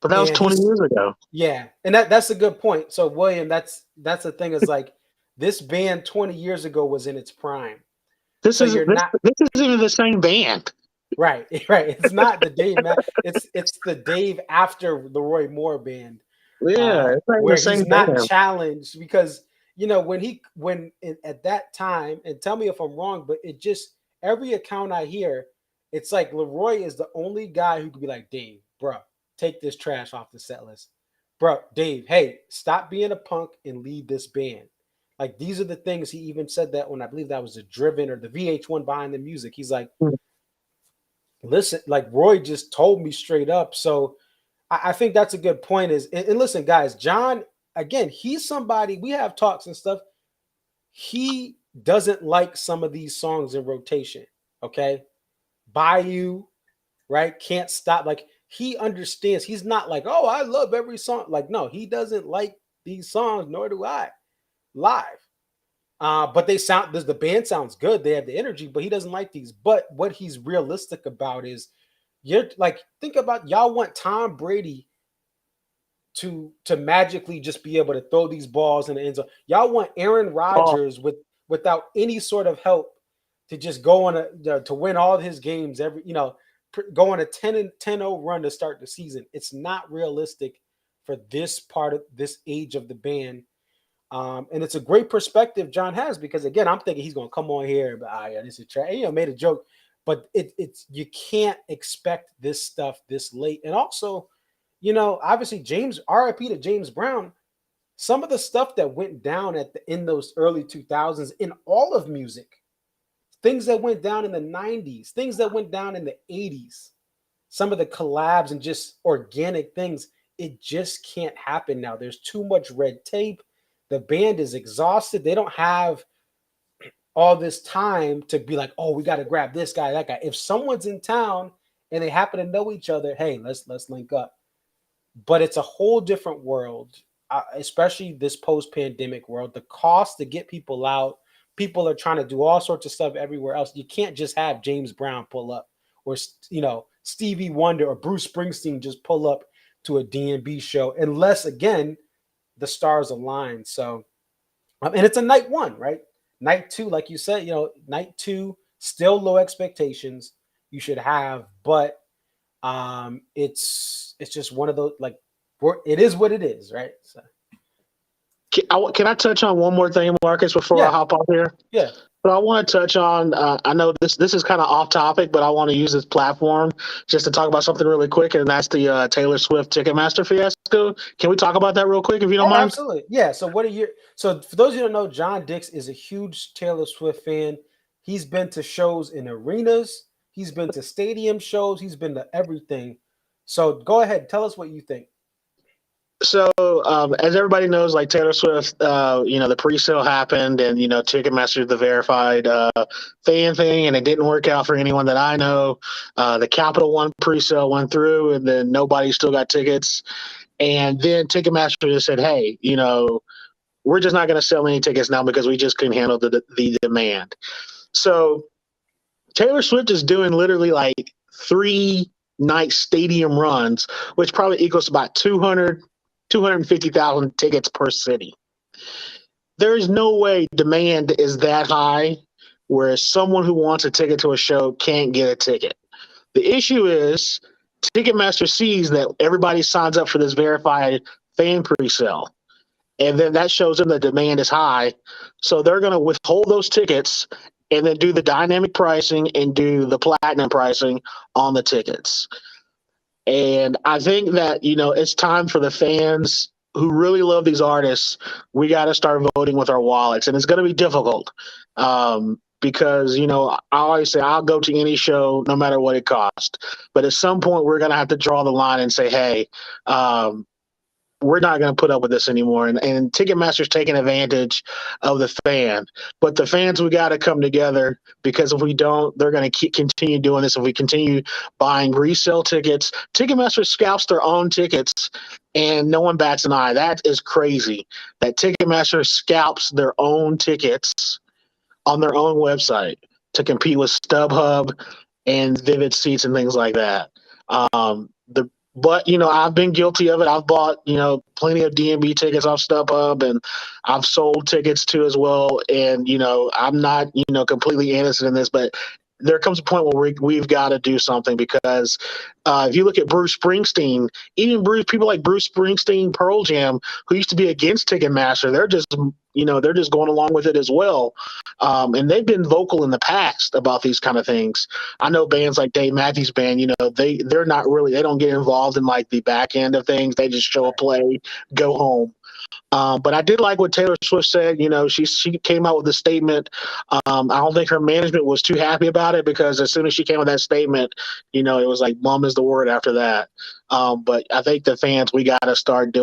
Speaker 6: But that was 20 years ago.
Speaker 2: Yeah, and that's a good point. So William, that's the thing, is like this band 20 years ago was in its prime.
Speaker 6: This isn't even the same band.
Speaker 2: Right. It's not the Dave. It's the Dave after the Roy Moore band.
Speaker 6: Yeah, it's like
Speaker 2: where
Speaker 6: the same
Speaker 2: he's not
Speaker 6: band.
Speaker 2: Challenged, because when at that time, and tell me if I'm wrong, but it just, every account I hear, it's like Leroy is the only guy who could be like, Dave, bro, take this trash off the set list. Bro, Dave, hey, stop being a punk and lead this band. Like, these are the things. He even said that when I believe that was the Driven or the VH1 Behind the Music. He's like, listen, like Roy just told me straight up. So I think that's a good point. And listen, guys, John, again, he's somebody, we have talks and stuff. He doesn't like some of these songs in rotation. Okay. Bayou, right? Can't Stop. Like, he understands. He's not like, oh, I love every song. Like, no, he doesn't like these songs, nor do I, live. But the band sounds good. They have the energy, but he doesn't like these. But what he's realistic about is, you're like, think about, y'all want Tom Brady to magically just be able to throw these balls in the end zone. Y'all want Aaron Rodgers without any sort of help to just go on to win all his games go on a 10-0 run to start the season. It's not realistic for this part of this age of the band. And it's a great perspective John has, because again, I'm thinking he's going to come on here, but this is trash. Made a joke, but it's you can't expect this stuff this late. And also, obviously RIP to James Brown. Some of the stuff that went down in those early 2000s in all of music, things that went down in the 90s, things that went down in the 80s, some of the collabs and just organic things, it just can't happen now. There's too much red tape. The band is exhausted. They don't have all this time to be like, oh, we got to grab this guy, that guy. If someone's in town and they happen to know each other, hey, let's link up. But it's a whole different world, especially this post-pandemic world. The cost to get people out, people are trying to do all sorts of stuff everywhere else. You can't just have James Brown pull up, or Stevie Wonder or Bruce Springsteen just pull up to a DMB show, unless again the stars align. So, and it's a night one, right? Night two, like you said, night two, still low expectations you should have, but it's just one of those, like, it is what it is, right? So.
Speaker 6: Can I touch on one more thing, Marcus, before I hop off here?
Speaker 2: Yeah.
Speaker 6: But I want to touch on, I know this is kind of off topic, but I want to use this platform just to talk about something really quick, and that's the Taylor Swift Ticketmaster fiasco. Can we talk about that real quick, if you don't mind?
Speaker 2: Absolutely. Yeah. So so for those of you who don't know, John Dix is a huge Taylor Swift fan. He's been to shows in arenas. He's been to stadium shows. He's been to everything. So go ahead. Tell us what you think.
Speaker 6: So, as everybody knows, like Taylor Swift, the pre-sale happened, and Ticketmaster, the verified fan thing, and it didn't work out for anyone that I know. The Capital One pre-sale went through, and then nobody still got tickets. And then Ticketmaster just said, "Hey, we're just not going to sell any tickets now because we just couldn't handle the demand." So Taylor Swift is doing literally like 3-night stadium runs, which probably equals about 250,000 tickets per city. There is no way demand is that high where someone who wants a ticket to a show can't get a ticket. The issue is Ticketmaster sees that everybody signs up for this verified fan pre-sale, and then that shows them the demand is high. So they're going to withhold those tickets and then do the dynamic pricing and do the platinum pricing on the tickets. And I think that, it's time for the fans who really love these artists. We got to start voting with our wallets. And it's going to be difficult because, I always say I'll go to any show no matter what it costs. But at some point, we're going to have to draw the line and say, hey, we're not going to put up with this anymore. And Ticketmaster's taking advantage of the fan. But the fans, we got to come together, because if we don't, they're going to continue doing this. If we continue buying resale tickets, Ticketmaster scalps their own tickets, and no one bats an eye. That is crazy, that Ticketmaster scalps their own tickets on their own website to compete with StubHub and Vivid Seats and things like that. But, I've been guilty of it. I've bought, plenty of DMB tickets off StubHub, and I've sold tickets too as well. And, I'm not, completely innocent in this, but there comes a point where we've got to do something, because if you look at Bruce Springsteen, people like Bruce Springsteen, Pearl Jam, who used to be against Ticketmaster, they're just going along with it as well. And they've been vocal in the past about these kind of things. I know bands like Dave Matthews Band, they're not really, they don't get involved in like the back end of things. They just show a play, go home. But I did like what Taylor Swift said. She came out with a statement. I don't think her management was too happy about it, because as soon as she came with that statement, it was like mum is the word after that. But I think the fans, we got to start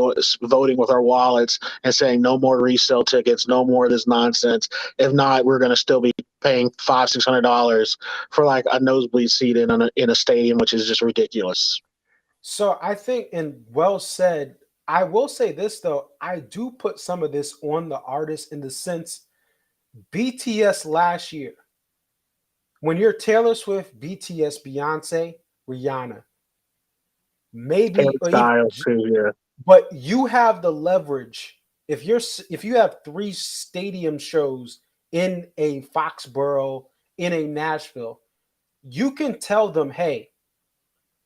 Speaker 6: voting with our wallets and saying no more resale tickets, no more of this nonsense. If not, we're going to still be paying $500-$600 for like a nosebleed seat in a stadium, which is just ridiculous.
Speaker 2: So I think, and well said. I will say this, though. I do put some of this on the artist, in the sense BTS last year, when you're Taylor Swift, BTS, Beyonce, Rihanna, maybe But you have the leverage if you have 3 stadium shows in a Foxborough, in a Nashville, you can tell them, hey,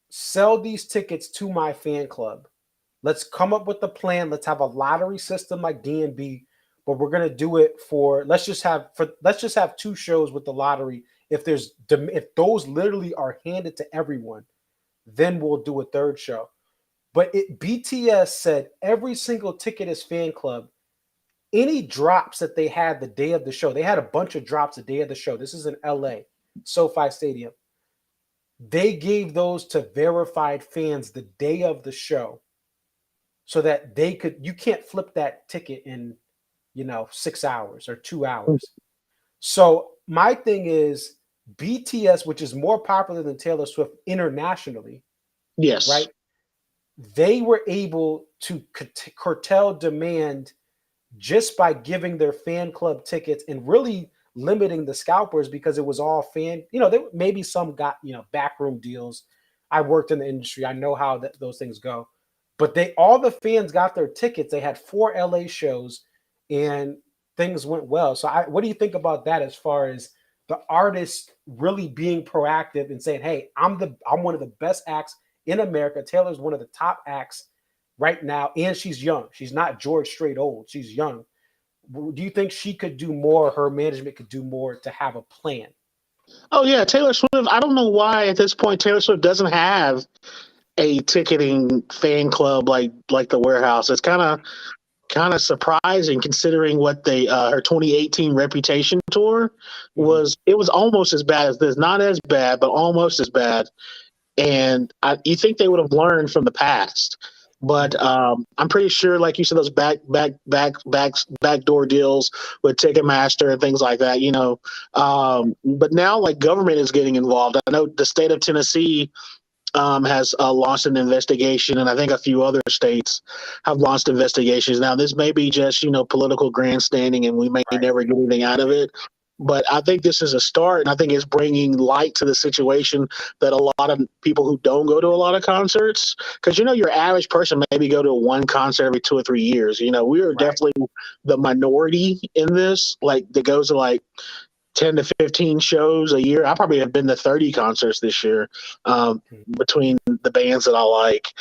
Speaker 2: sell these tickets to my fan club. Let's come up with a plan. Let's have a lottery system like DMB, but we're gonna do it for let's just have 2 shows with the lottery. If those literally are handed to everyone, then we'll do a 3rd show. But BTS said every single ticket is fan club. Any drops that they had the day of the show, they had a bunch of drops the day of the show. This is in LA, SoFi Stadium. They gave those to verified fans the day of the show so that you can't flip that ticket in, 6 hours or 2 hours. So my thing is BTS, which is more popular than Taylor Swift internationally.
Speaker 6: Yes.
Speaker 2: Right. They were able to curtail demand just by giving their fan club tickets and really limiting the scalpers because it was all fan. Maybe some got, backroom deals. I worked in the industry. I know how those things go. But all the fans got their tickets. They had 4 LA shows and things went well. So what do you think about that as far as the artists really being proactive and saying, hey, I'm one of the best acts in America. Taylor's one of the top acts right now, and she's young. She's not George Strait old. She's young. Do you think she could do more? Her management could do more to have a plan?
Speaker 6: Oh yeah, Taylor Swift. I don't know why at this point Taylor Swift doesn't have a ticketing fan club like the Warehouse. It's kind of surprising considering what her 2018 Reputation tour was. It was almost as bad as this, not as bad, but almost as bad. And you think they would have learned from the past, but I'm pretty sure, like you said, those backdoor deals with Ticketmaster and things like that, But now, like, government is getting involved. I know the state of Tennessee has launched an investigation, and I think a few other states have launched investigations. Now, this may be just political grandstanding, and we may never get anything out of it. But I think this is a start, and I think it's bringing light to the situation that a lot of people who don't go to a lot of concerts, because your average person maybe go to one concert every 2 or 3 years. We are definitely the minority in this, like that goes to like 10 to 15 shows a year. I probably have been to 30 concerts this year between the bands that I like.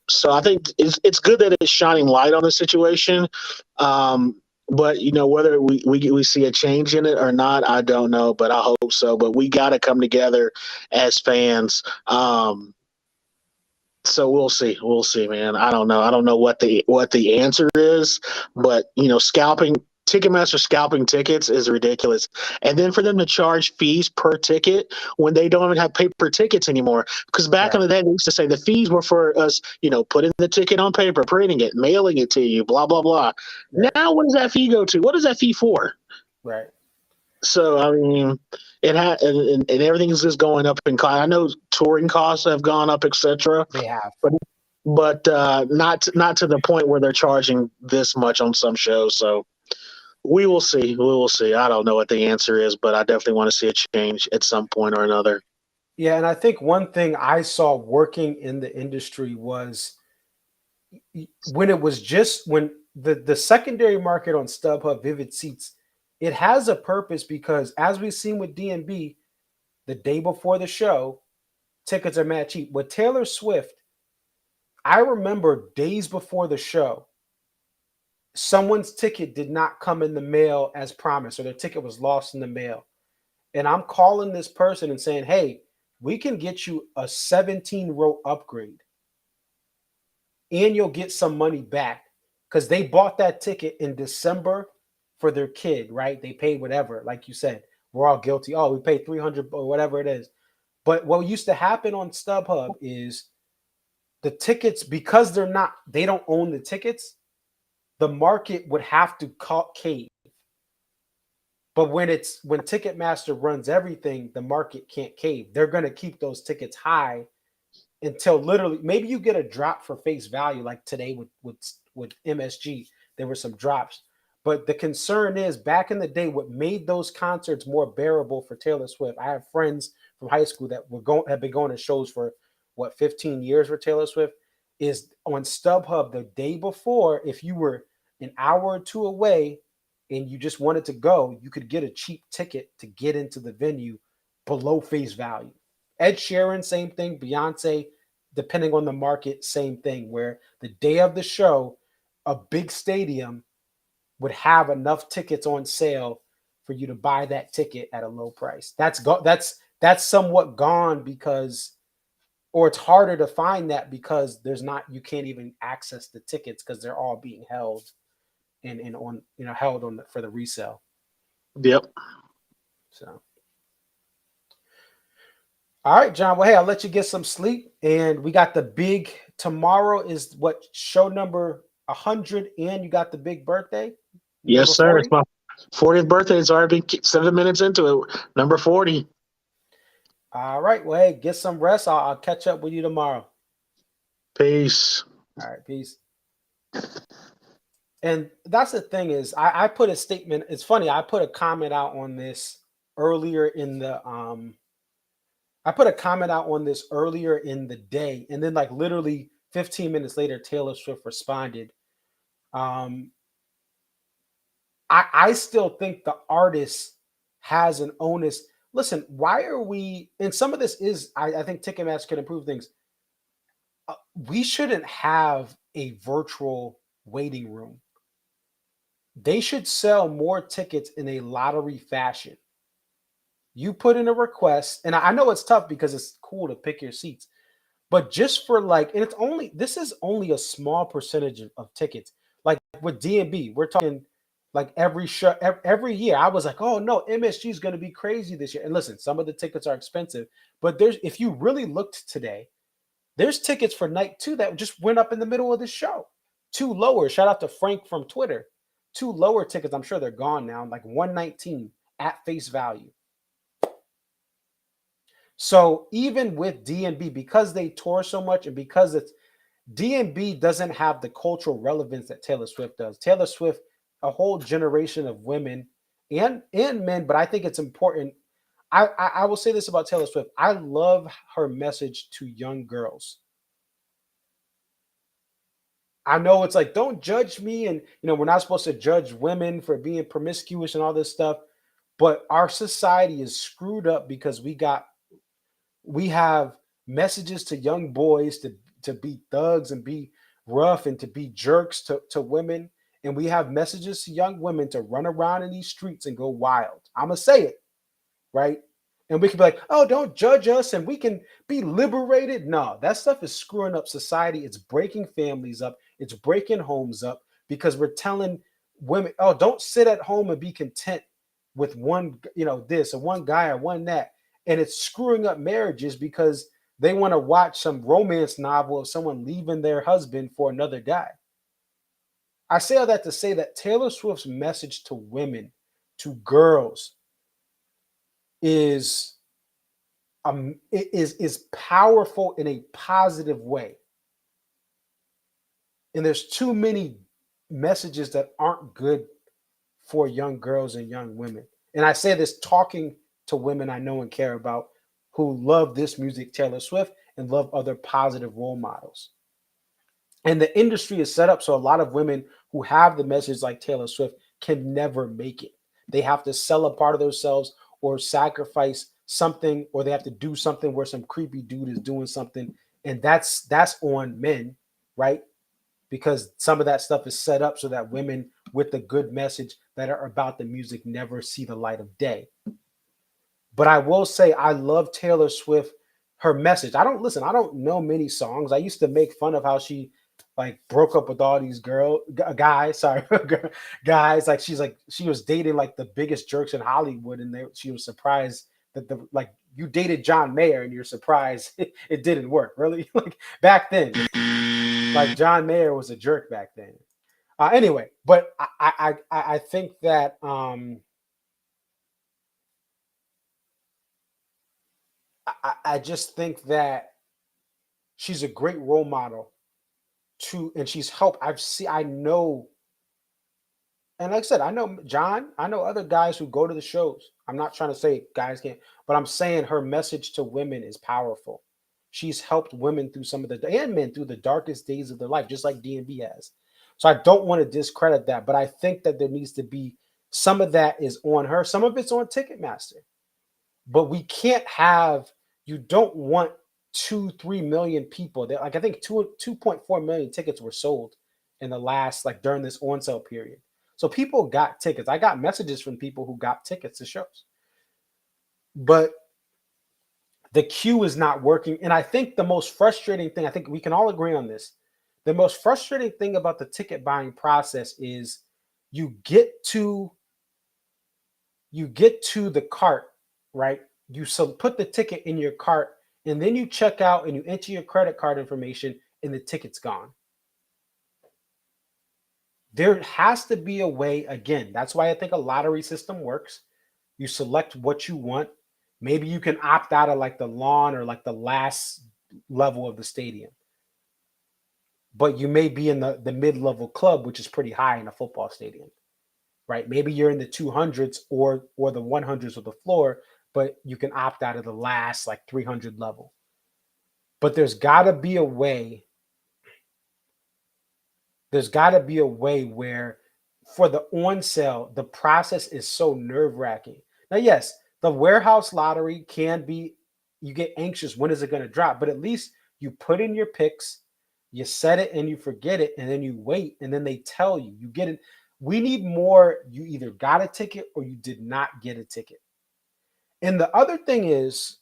Speaker 6: So I think it's good that it's shining light on the situation. But whether we see a change in it or not, I don't know. But I hope so. But we got to come together as fans. So we'll see. We'll see, man. I don't know. I don't know what the answer is. But Ticketmaster scalping tickets is ridiculous. And then for them to charge fees per ticket when they don't even have paper tickets anymore. Because back in the day, they used to say the fees were for us, putting the ticket on paper, printing it, mailing it to you, blah, blah, blah. Right. Now, what does that fee go to? What is that fee for?
Speaker 2: Right.
Speaker 6: So, I mean, and everything is just going up in cost. I know touring costs have gone up, etc.
Speaker 2: They have.
Speaker 6: But not to the point where they're charging this much on some shows. So, we will see. We will see. I don't know what the answer is, but I definitely want to see a change at some point or another.
Speaker 2: Yeah, and I think one thing I saw working in the industry was when the secondary market on StubHub, Vivid Seats, it has a purpose because as we've seen with DMB, the day before the show, tickets are mad cheap. With Taylor Swift, I remember days before the show, someone's ticket did not come in the mail as promised, or their ticket was lost in the mail. And I'm calling this person and saying, hey, we can get you a 17-row upgrade and you'll get some money back because they bought that ticket in December for their kid, right? They paid whatever, like you said, we're all guilty. Oh, we paid $300 or whatever it is. But what used to happen on StubHub is the tickets, because they don't own the tickets, the market would have to cave. But when Ticketmaster runs everything, the market can't cave. They're going to keep those tickets high until literally maybe you get a drop for face value, like today with MSG. There were some drops. But the concern is back in the day, what made those concerts more bearable for Taylor Swift. I have friends from high school that have been going to shows for 15 years for Taylor Swift. is on StubHub the day before. If you were an hour or two away and you just wanted to go, you could get a cheap ticket to get into the venue below face value. Ed Sheeran, same thing. Beyonce, depending on the market, same thing, where the day of the show, a big stadium would have enough tickets on sale for you to buy that ticket at a low price. That's somewhat gone because, or it's harder to find that because you can't even access the tickets because they're all being held and on, held on for the resale.
Speaker 6: Yep.
Speaker 2: So, all right, John. Well, hey, I'll let you get some sleep. And we got the big, tomorrow is what, show number 100, and you got the big birthday?
Speaker 6: Yes,
Speaker 2: Number
Speaker 6: sir.
Speaker 2: 40?
Speaker 6: It's my 40th birthday. It's already been 7 minutes into it. Number 40.
Speaker 2: All right. Well, hey, get some rest. I'll catch up with you tomorrow.
Speaker 6: Peace.
Speaker 2: All right. Peace. And that's the thing is, I put a statement. It's funny. I put a comment out on this earlier in the day, and then like literally 15 minutes later, Taylor Swift responded. I still think the artist has an onus. Listen, why are we? And some of this is, I think Ticketmaster can improve things. We shouldn't have a virtual waiting room. They should sell more tickets in a lottery fashion. You put in a request, and I know it's tough because it's cool to pick your seats, but just for like, and this is only a small percentage of tickets. Like with DMB, we're talking like every show, every year. I was like, oh no, MSG is going to be crazy this year. And listen, some of the tickets are expensive, but if you really looked today, there's tickets for night 2 that just went up in the middle of the show. 2 lower. Shout out to Frank from Twitter. 2 lower tickets. I'm sure they're gone now. Like 119 at face value. So even with DMB, because they tour so much and because DMB doesn't have the cultural relevance that Taylor Swift does. Taylor Swift, a whole generation of women and men, but I think it's important. I will say this about Taylor Swift. I love her message to young girls. I know it's like, don't judge me. And, we're not supposed to judge women for being promiscuous and all this stuff. But our society is screwed up because we have messages to young boys to be thugs and be rough and to be jerks to women. And we have messages to young women to run around in these streets and go wild. I'm going to say it, right? And we can be like, oh, don't judge us and we can be liberated. No, that stuff is screwing up society. It's breaking families up. It's breaking homes up because we're telling women, oh, don't sit at home and be content with one, this or one guy or one that. And it's screwing up marriages because they want to watch some romance novel of someone leaving their husband for another guy. I say all that to say that Taylor Swift's message to women, to girls, is powerful in a positive way. And there's too many messages that aren't good for young girls and young women. And I say this talking to women I know and care about who love this music, Taylor Swift, and love other positive role models. And the industry is set up so a lot of women who have the message like Taylor Swift can never make it. They have to sell a part of themselves or sacrifice something, or they have to do something where some creepy dude is doing something. And that's on men, right? Because some of that stuff is set up so that women with the good message that are about the music never see the light of day. But I will say I love Taylor Swift, her message. I don't know many songs. I used to make fun of how she like broke up with all these guys. Like she was dating like the biggest jerks in Hollywood, and she was surprised that you dated John Mayer and you're surprised it didn't work. Really? Like back then, like John Mayer was a jerk back then. Anyway, but I think that I just think that she's a great role model and she's helped. I know, and like I said, I know John, I know other guys who go to the shows. I'm not trying to say guys can't, but I'm saying her message to women is powerful. She's helped women through some of the and men through the darkest days of their life, just like DMB has. So I don't want to discredit that, but I think that there needs to be some of that is on her. Some of it's on Ticketmaster. But we can't have, you don't want 2-3 million people that, like, I think 2.4 million tickets were sold in the last, like, during this on sale period. So people got tickets. I got messages from people who got tickets to shows. But the queue is not working. And I think the most frustrating thing, I think we can all agree on this. The most frustrating thing about the ticket buying process is you get to the cart, right? You put the ticket in your cart, and then you check out and you enter your credit card information, and the ticket's gone. There has to be a way, again, that's why I think a lottery system works. You select what you want. Maybe you can opt out of like the lawn or like the last level of the stadium. But you may be in the mid-level club, which is pretty high in a football stadium, right? Maybe you're in the 200s or the 100s of the floor, but you can opt out of the last like 300 level. But there's got to be a way. There's got to be a way where for the on sale, the process is so nerve-wracking. Now, yes, the warehouse lottery can be, you get anxious, when is it going to drop? But at least you put in your picks, you set it and you forget it, and then you wait, and then they tell you, you get it. We need more, you either got a ticket or you did not get a ticket. And the other thing is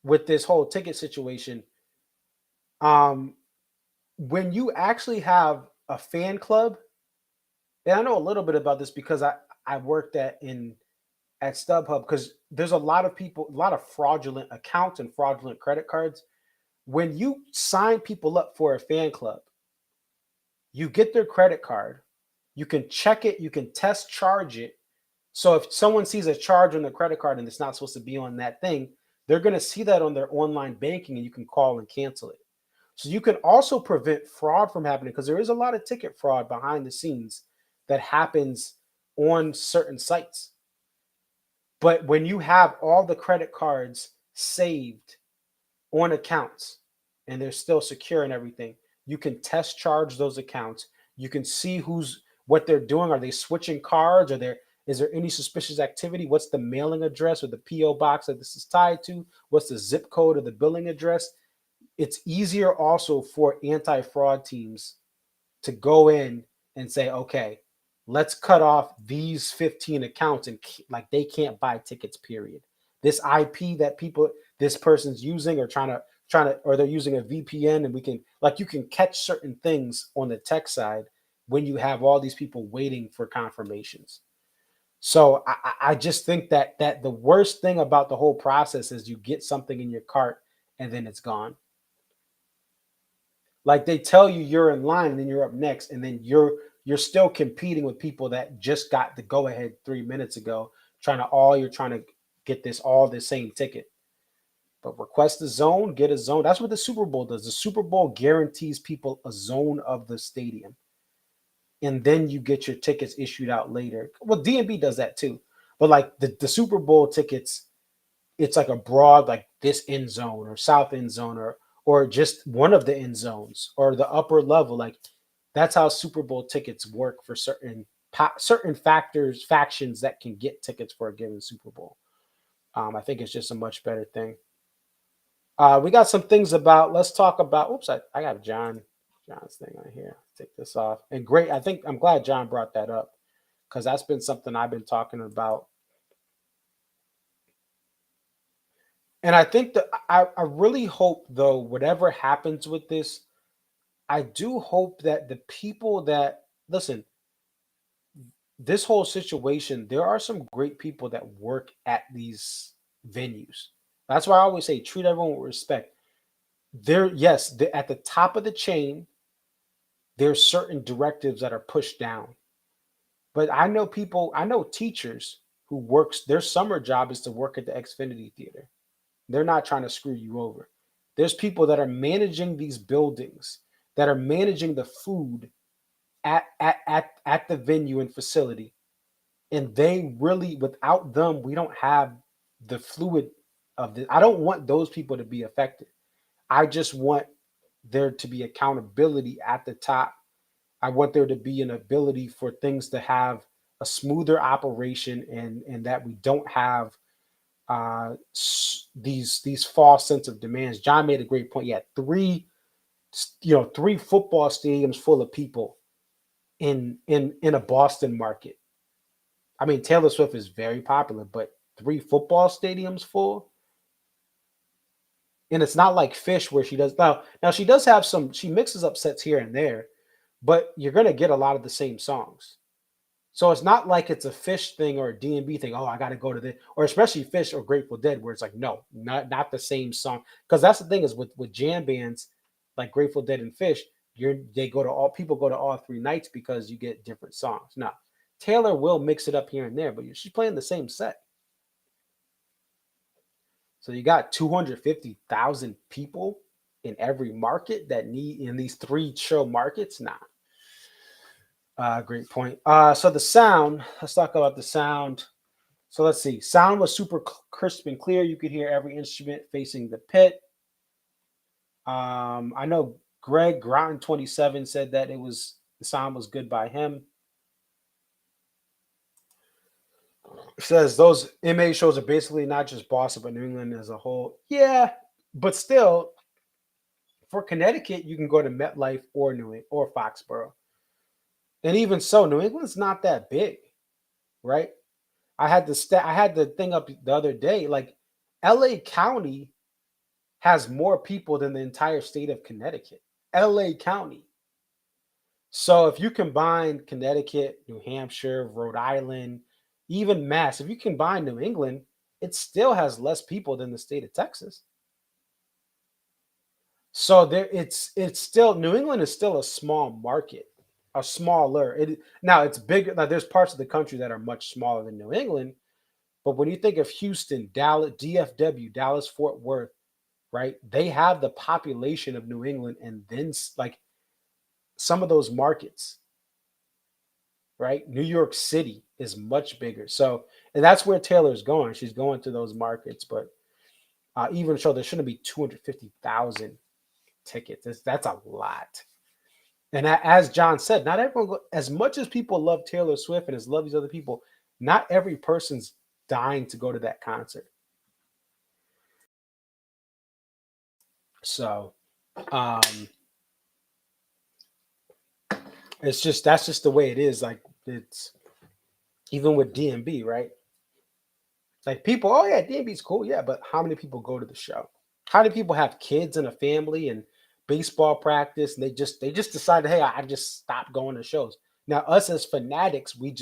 Speaker 2: with this whole ticket situation, when you actually have a fan club, and I know a little bit about this because I worked at StubHub, because there's a lot of people, a lot of fraudulent accounts and fraudulent credit cards. When you sign people up for a fan club, you get their credit card, you can check it, you can test charge it. So if someone sees a charge on the credit card and it's not supposed to be on that thing, they're going to see that on their online banking, and you can call and cancel it. So you can also prevent fraud from happening, because there is a lot of ticket fraud behind the scenes that happens on certain sites. But when you have all the credit cards saved on accounts and they're still secure and everything, you can test charge those accounts. You can see what they're doing. Are they switching cards? Is there any suspicious activity? What's the mailing address or the PO box that this is tied to? What's the zip code of the billing address? It's easier also for anti-fraud teams to go in and say, okay, let's cut off these 15 accounts, and like they can't buy tickets, period. This IP that this person's using or trying to, or they're using a VPN, and we can, like, you can catch certain things on the tech side when you have all these people waiting for confirmations. So I just think that the worst thing about the whole process is you get something in your cart and then it's gone. Like, they tell you you're in line and then you're up next, and then you're still competing with people that just got the go ahead 3 minutes ago, you're trying to get the same ticket. But request a zone, get a zone. That's what the Super Bowl does. The Super Bowl guarantees people a zone of the stadium, and then you get your tickets issued out later. Well, DMB does that too. But like the Super Bowl tickets, it's like a broad, like this end zone or south end zone, or just one of the end zones or the upper level. Like, that's how Super Bowl tickets work for certain factions that can get tickets for a given Super Bowl. I think it's just a much better thing. We got some things let's talk about, oops, I got John's thing on here. Take this off. And great, I'm glad John brought that up, because that's been something I've been talking about. And I think that I really hope, though, whatever happens with this, I do hope that the people that, listen, this whole situation, there are some great people that work at these venues. That's why I always say treat everyone with respect. At the top of the chain, there's certain directives that are pushed down. But I know teachers who their summer job is to work at the Xfinity Theater. They're not trying to screw you over. There's people that are managing these buildings, that are managing the food at the venue and facility. And they really, without them, we don't have the fluid of this. I don't want those people to be affected. I just want there to be accountability at the top. I want there to be an ability for things to have a smoother operation, and that we don't have these false sense of demands. John made a great point. Yeah, three football stadiums full of people in a Boston market. I mean, Taylor Swift is very popular, but 3 football stadiums full. And it's not like Fish where she does now she does have she mixes up sets here and there, but you're going to get a lot of the same songs. So it's not like it's a Fish thing or a DMB thing. Oh, I got to go to the, or especially Fish or Grateful Dead, where it's like, no, not the same song. Because that's the thing is with jam bands like Grateful Dead and Fish, people go to all 3 nights because you get different songs. Now, Taylor will mix it up here and there, but she's playing the same set. So you got 250,000 people in every market that need in these 3 show markets. Nah. Great point. So the sound, let's talk about the sound. So let's see. Sound was super crisp and clear. You could hear every instrument facing the pit. I know Greg Groton 27 said that the sound was good by him. It says those MA shows are basically not just Boston, but New England as a whole. Yeah, but still, for Connecticut, you can go to MetLife or or Foxborough. And even so, New England's not that big, right? I had the thing up the other day. Like, LA County has more people than the entire state of Connecticut. LA County. So if you combine Connecticut, New Hampshire, Rhode Island, even Mass, if you combine New England, it still has less people than the state of Texas. So it's still, New England is still a small market, now it's bigger. Now there's parts of the country that are much smaller than New England, but when you think of Houston, Dallas, DFW, Dallas, Fort Worth, right? They have the population of New England, and then like some of those markets, right? New York City is much bigger. So, and that's where Taylor's going. She's going to those markets, but even so, there shouldn't be 250,000 tickets. That's a lot. And as John said, not everyone, as much as people love Taylor Swift and as love these other people, not every person's dying to go to that concert. So, that's just the way it is. Like, it's even with DMB, right? Like, people, oh yeah, DMB's cool, yeah, but how many people go to the show? How many people have kids and a family and baseball practice, and they just decided, hey, I just stopped going to shows. Now, us as fanatics, we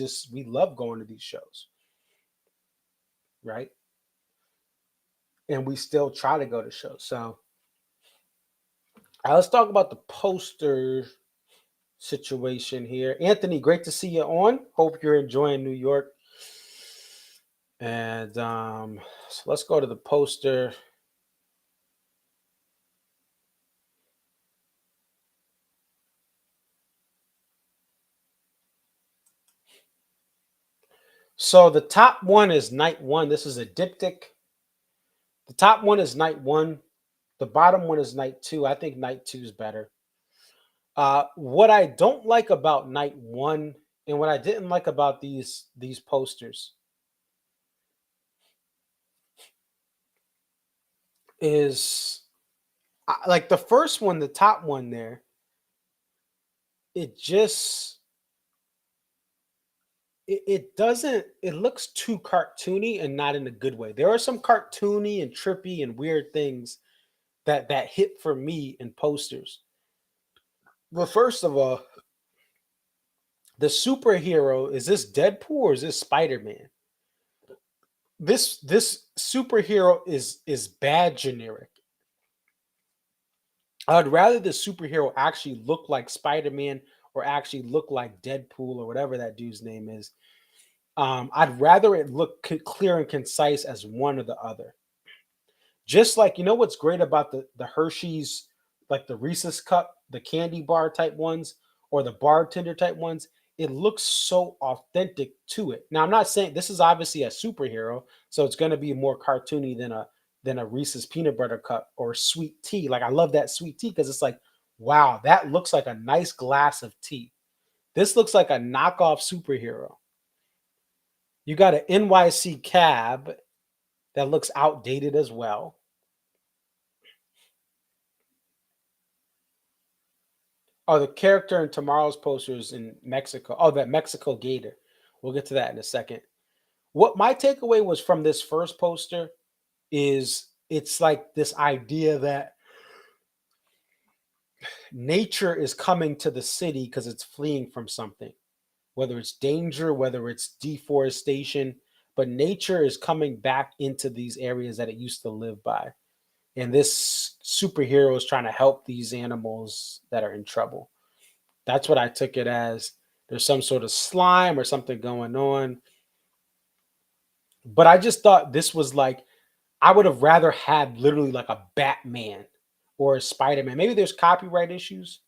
Speaker 2: love going to these shows, right? And we still try to go to shows. So, let's talk about the poster situation here. Anthony, great to see you on. Hope you're enjoying New York. And so let's go to the poster. So the top one is night 1. This is a diptych. The top one is night 1. The bottom one is night 2. I think night 2 is better. What I don't like about night 1 and what I didn't like about these posters is like the first one, the top one there, it looks too cartoony and not in a good way. There are some cartoony and trippy and weird things that hit for me in posters. Well, first of all, the superhero, is this Deadpool or is this Spider-Man? This superhero is bad generic. I'd rather the superhero actually look like Spider-Man or actually look like Deadpool or whatever that dude's name is. I'd rather it look clear and concise as one or the other. Just like, you know what's great about the Hershey's, like the Reese's cup, the candy bar type ones, or the bartender type ones, it looks so authentic to it. Now, I'm not saying this is obviously a superhero, so it's going to be more cartoony than than a Reese's peanut butter cup or sweet tea. Like I love that sweet tea because it's like, wow, that looks like a nice glass of tea. This looks like a knockoff superhero. You got an NYC cab that looks outdated as well. Oh, the character in tomorrow's posters in Mexico. Oh, that Mexico Gator. We'll get to that in a second. What my takeaway was from this first poster is it's like this idea that nature is coming to the city because it's fleeing from something, whether it's danger, whether it's deforestation, but nature is coming back into these areas that it used to live by. And this superhero is trying to help these animals that are in trouble. That's what I took it as. There's some sort of slime or something going on. But I just thought this was like, I would have rather had literally like a Batman or a Spider-Man. Maybe there's copyright issues,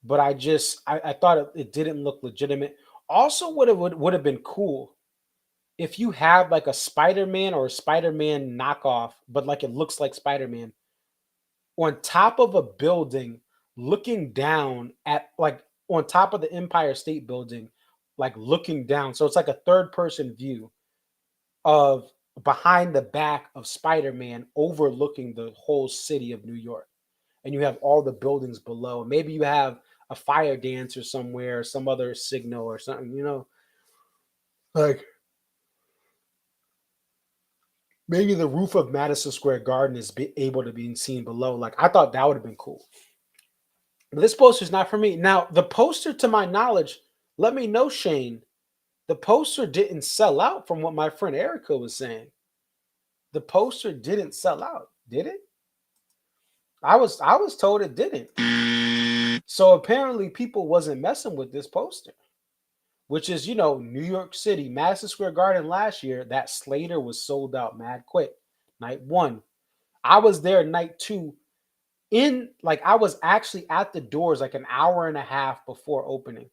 Speaker 2: but I thought it didn't look legitimate. Also, would have been cool if you have like a Spider-Man or a Spider-Man knockoff, but like it looks like Spider-Man on top of a building, looking down at like on top of the Empire State Building, like looking down. So it's like a third-person view of behind the back of Spider-Man overlooking the whole city of New York. And you have all the buildings below. Maybe you have a fire dancer somewhere, some other signal or something, you know, like maybe the roof of Madison Square Garden is able to be seen below. Like I thought that would have been cool. But this poster is not for me. Now, the poster, to my knowledge, let me know, Shane, the poster didn't sell out from what my friend Erica was saying. The poster didn't sell out, did it? I was told it didn't. So apparently people wasn't messing with this poster, which is, you know, New York City, Madison Square Garden last year, that Slater was sold out mad quick. Night 1. I was there night 2 I was actually at the doors like an hour and a half before opening.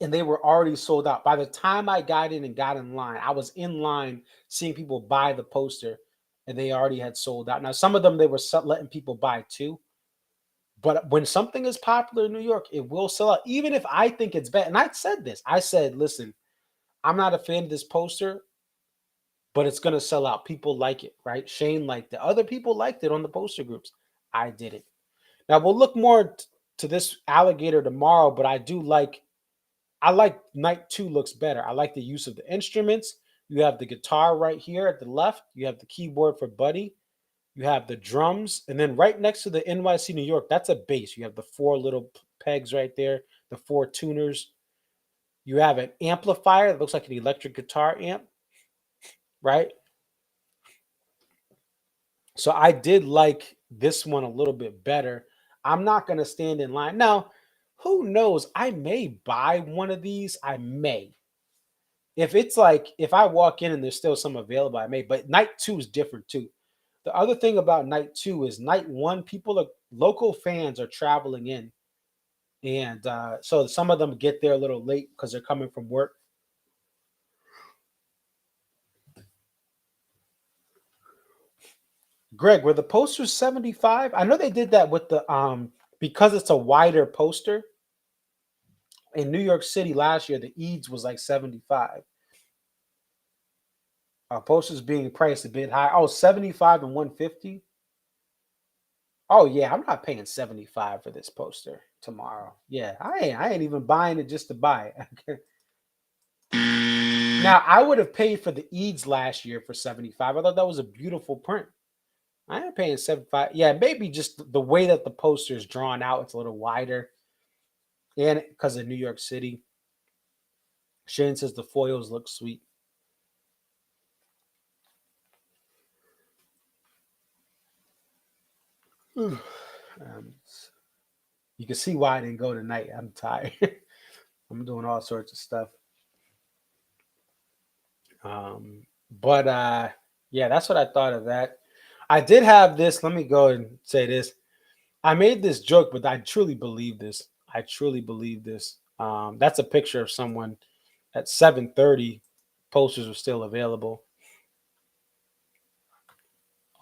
Speaker 2: And they were already sold out. By the time I got in and got in line, I was in line seeing people buy the poster and they already had sold out. Now, some of them, they were letting people buy too. But when something is popular in New York, it will sell out. Even if I think it's bad. And I said this. I said, listen, I'm not a fan of this poster, but it's going to sell out. People like it, right? Shane liked it. Other people liked it on the poster groups. I didn't. Now, we'll look more to this alligator tomorrow, but I like night 2 looks better. I like the use of the instruments. You have the guitar right here at the left. You have the keyboard for Buddy. You have the drums. And then right next to the NYC New York, that's a bass. You have the 4 little pegs right there, the 4 tuners. You have an amplifier that looks like an electric guitar amp, right? So I did like this one a little bit better. I'm not going to stand in line. Now, who knows? I may buy one of these. I may. If I walk in and there's still some available, I may. But night 2 is different too. The other thing about night 2 is night 1, local fans are traveling in. And so some of them get there a little late because they're coming from work. Greg, were the posters 75? I know they did that with the because it's a wider poster. In New York City last year, the Eads was like 75. Posters being priced a bit high. Oh, 75 and 150. Oh yeah, I'm not paying 75 for this poster tomorrow. Yeah, I ain't even buying it just to buy it. Now, I would have paid for the Eads last year for 75. I thought that was a beautiful print. I ain't paying 75. Yeah, maybe just the way that the poster is drawn out, it's a little wider. And because of New York City. Shane says the foils look sweet. You can see why I didn't go tonight. I'm tired. I'm doing all sorts of stuff. Yeah, that's what I thought of that. I did have this. Let me go and say this. I made this joke, but I truly believe this. That's a picture of someone at 7:30. Posters were still available.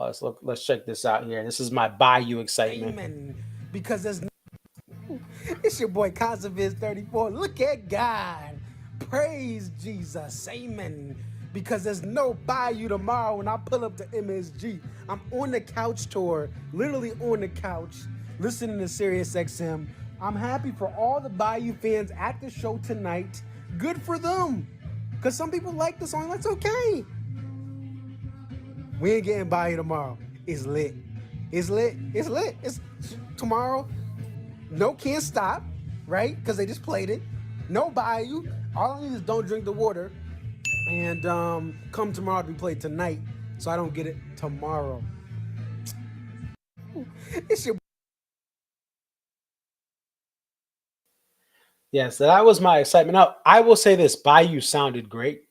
Speaker 2: Let's check this out here. This is my Bayou excitement.
Speaker 3: Amen. Because there's it's your boy Conserviz 34. Look at God. Praise Jesus. Amen. Because there's no Bayou tomorrow when I pull up to MSG. I'm on the couch tour, literally on the couch, listening to Sirius XM. I'm happy for all the Bayou fans at the show tonight. Good for them. Because some people like the song. That's okay. We ain't getting Bayou tomorrow. It's lit. It's lit. It's lit. It's tomorrow. No Can't Stop, right? Because they just played it. No Bayou. All I need is Don't Drink the Water. And Come Tomorrow to be played tonight. So I don't get it tomorrow. It's your...
Speaker 2: Yeah, so that was my excitement. Now, I will say this. Bayou sounded great.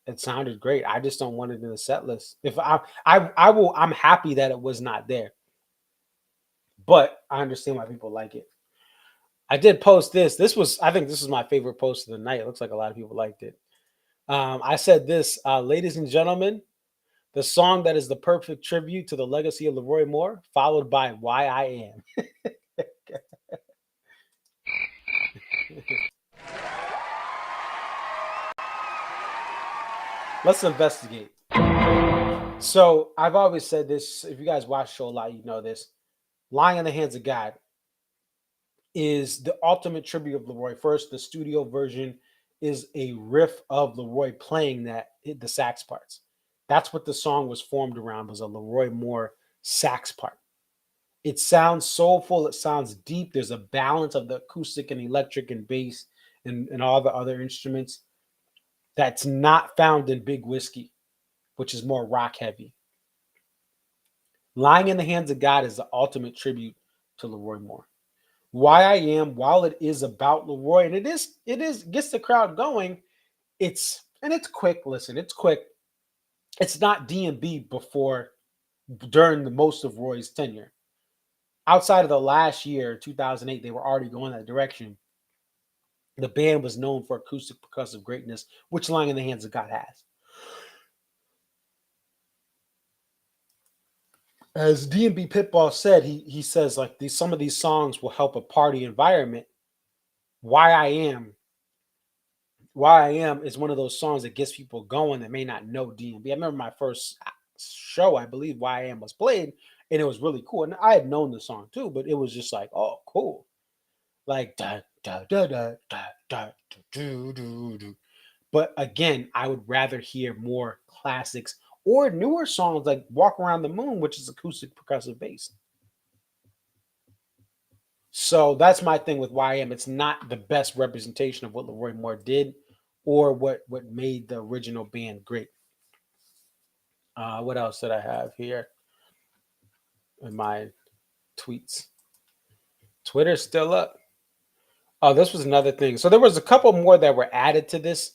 Speaker 2: It sounded great. I just don't want it in the set list. If I'm happy that it was not there. But I understand why people like it. I did post this. I think this was my favorite post of the night. It looks like a lot of people liked it. I said this, ladies and gentlemen, the song that is the perfect tribute to the legacy of Leroy Moore, followed by Why I Am. Let's investigate. So I've always said this. If you guys watch the show a lot, you know this. Lying in the Hands of God is the ultimate tribute of Leroy. First, the studio version is a riff of Leroy playing the sax parts. That's what the song was formed around, was a Leroy Moore sax part. It sounds soulful. It sounds deep. There's a balance of the acoustic and electric and bass and all the other instruments that's not found in Big Whiskey, which is more rock heavy. Lying in the Hands of God is the ultimate tribute to Leroy Moore. Why I Am, while it is about Leroy, and it is gets the crowd going, it's quick. Listen, it's quick. It's not DMB during the most of Roy's tenure. Outside of the last year, 2008, they were already going that direction. The band was known for acoustic percussive greatness, which Lying in the Hands of God has. As DMB Pit Boss said, he says like some of these songs will help a party environment. Why I Am is one of those songs that gets people going that may not know DMB. I remember my first show, I believe Why I Am was played, and it was really cool. And I had known the song too, but it was just like, oh, cool. Like da da da da da da do do do. But again, I would rather hear more classics or newer songs like Walk Around the Moon, which is acoustic percussive bass. So that's my thing with Why I Am. It's not the best representation of what Leroy Moore did or what made the original band great. What else did I have here in my tweets? Twitter's still up. Oh, this was another thing. So there was a couple more that were added to this.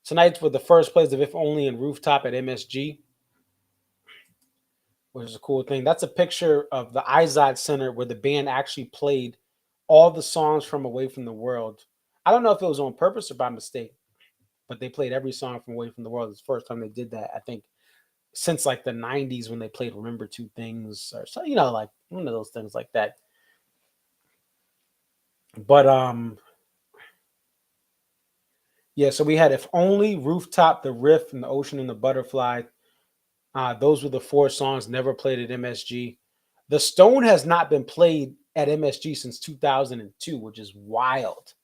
Speaker 2: Tonight for the first plays of If Only and Rooftop at MSG, which is a cool thing. That's a picture of the Izod Center where the band actually played all the songs from Away from the World. I don't know if it was on purpose or by mistake, but they played every song from Away from the World. It's the first time they did that, I think, since like the 90s when they played Remember Two Things or so, like one of those things like that. But yeah, so we had If Only, Rooftop, The Riff, and The Ocean and the Butterfly. Those were the 4 songs never played at MSG. The Stone has not been played at MSG since 2002, which is wild.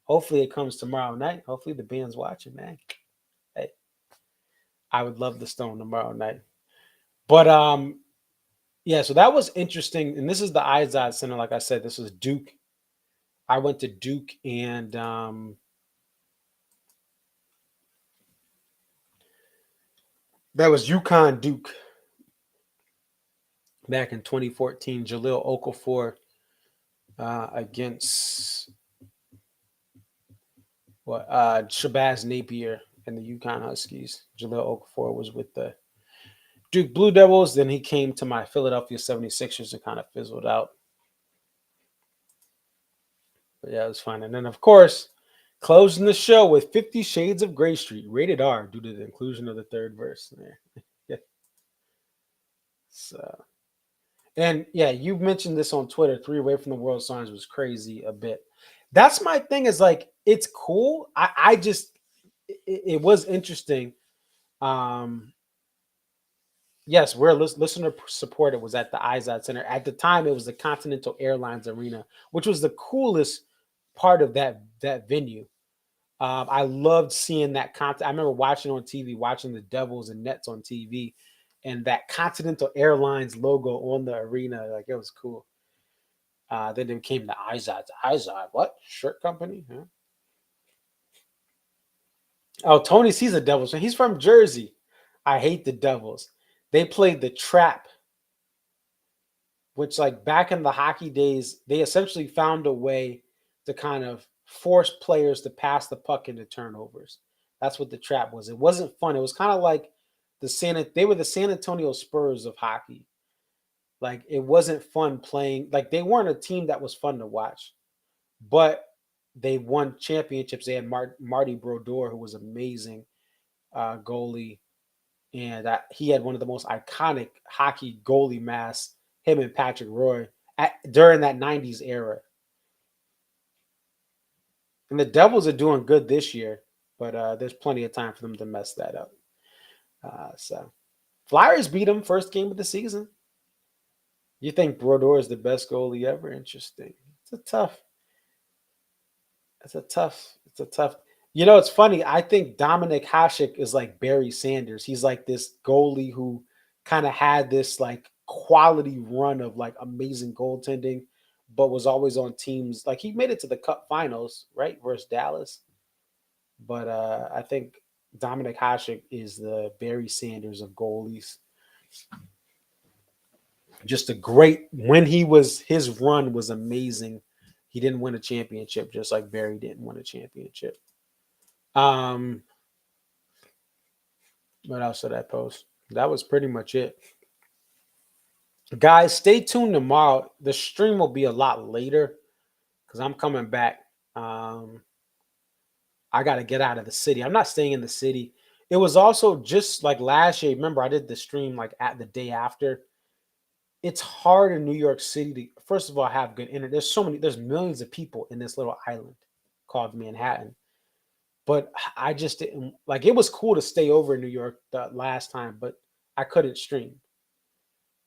Speaker 2: Hopefully it comes tomorrow night. Hopefully the band's watching, man. Hey, I would love the Stone tomorrow night. But yeah, so that was interesting. And this is the Izod Center. Like I said, this was Duke. I went to Duke and that was UConn Duke back in 2014. Jaleel Okafor against Shabazz Napier and the UConn Huskies. Jaleel Okafor was with the Duke Blue Devils. Then he came to my Philadelphia 76ers and kind of fizzled out. But yeah, it was fun. And then, of course, closing the show with 50 Shades of Grey Street, rated R, due to the inclusion of the third verse there. Yeah. So, and yeah, you mentioned this on Twitter. 3 away from the World Series was crazy a bit. That's my thing. Is like it's cool. I just it was interesting. Yes, we're listener support. It was at the Izod Center. At the time, it was the Continental Airlines Arena, which was the coolest part of that venue. I loved seeing that content. I remember watching on TV, watching the Devils and Nets on TV, and that Continental Airlines logo on the arena. Like it was cool. Then it became the Izod. Izod, what shirt company? Huh? Oh, Tony's he's a Devils fan. He's from Jersey. I hate the Devils. They played the trap, which like back in the hockey days, they essentially found a way to kind of force players to pass the puck into turnovers. That's what the trap was. It wasn't fun. It was kind of like they were the San Antonio Spurs of hockey. Like it wasn't fun playing. Like they weren't a team that was fun to watch, but they won championships. They had Marty Brodeur, who was amazing goalie, and he had one of the most iconic hockey goalie masks. Him and Patrick Roy during that '90s era. And the Devils are doing good this year, but there's plenty of time for them to mess that up. So Flyers beat them first game of the season. You think Brodeur is the best goalie ever? Interesting. It's a tough. You know, it's funny. I think Dominic Hasek is like Barry Sanders. He's like this goalie who kind of had this like quality run of like amazing goaltending, but was always on teams. Like he made it to the Cup Finals, right, versus Dallas. But I think Dominic Hasek is the Barry Sanders of goalies. Just a great when his run was amazing. He didn't win a championship, just like Barry didn't win a championship. What else did I post? That was pretty much it. Guys, stay tuned tomorrow. The stream will be a lot later because I'm coming back. I got to get out of the city. I'm not staying in the city. It was also just like last year. Remember, I did the stream like at the day after. It's hard in New York City to, first of all, have good internet. There's millions of people in this little island called Manhattan. But I just didn't like it was cool to stay over in New York the last time, but I couldn't stream.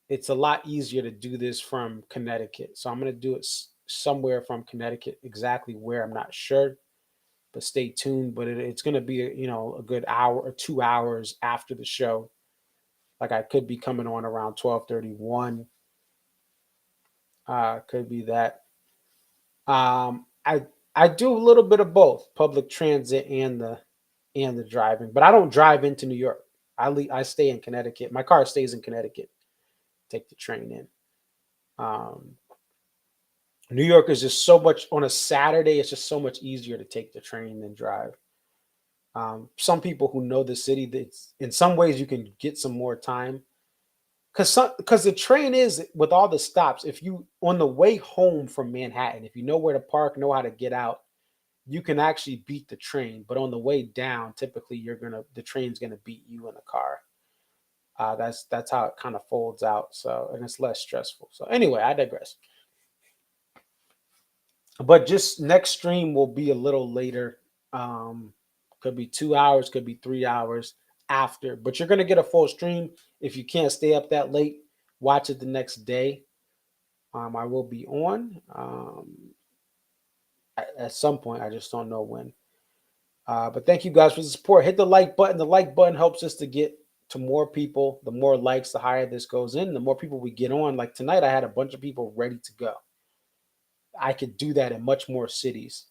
Speaker 2: It's a lot easier to do this from Connecticut. So I'm going to do it somewhere from Connecticut, exactly where I'm not sure, but stay tuned. But it's going to be, a good hour or 2 hours after the show. Like I could be coming on around 12:31. Could be that. I do a little bit of both, public transit and the driving, but I don't drive into New York. I stay in Connecticut. My car stays in Connecticut. Take the train in. New York is just so much on a Saturday. It's just so much easier to take the train than drive. Some people who know the city, in some ways you can get some more time because the train is with all the stops. If you on the way home from Manhattan, if you know where to park, know how to get out, you can actually beat the train. But on the way down, typically the train's gonna beat you in the car. That's how it kind of folds out. So, and it's less stressful. So anyway, I digress. But just next stream will be a little later. Could be 2 hours, could be 3 hours after. But you're gonna get a full stream. If you can't stay up that late, watch it the next day. I will be on at some point. I just don't know when. But thank you guys for the support. Hit the like button. The like button helps us to get to more people. The more likes, the higher this goes in. The more people we get on. Like tonight, I had a bunch of people ready to go. I could do that in much more cities.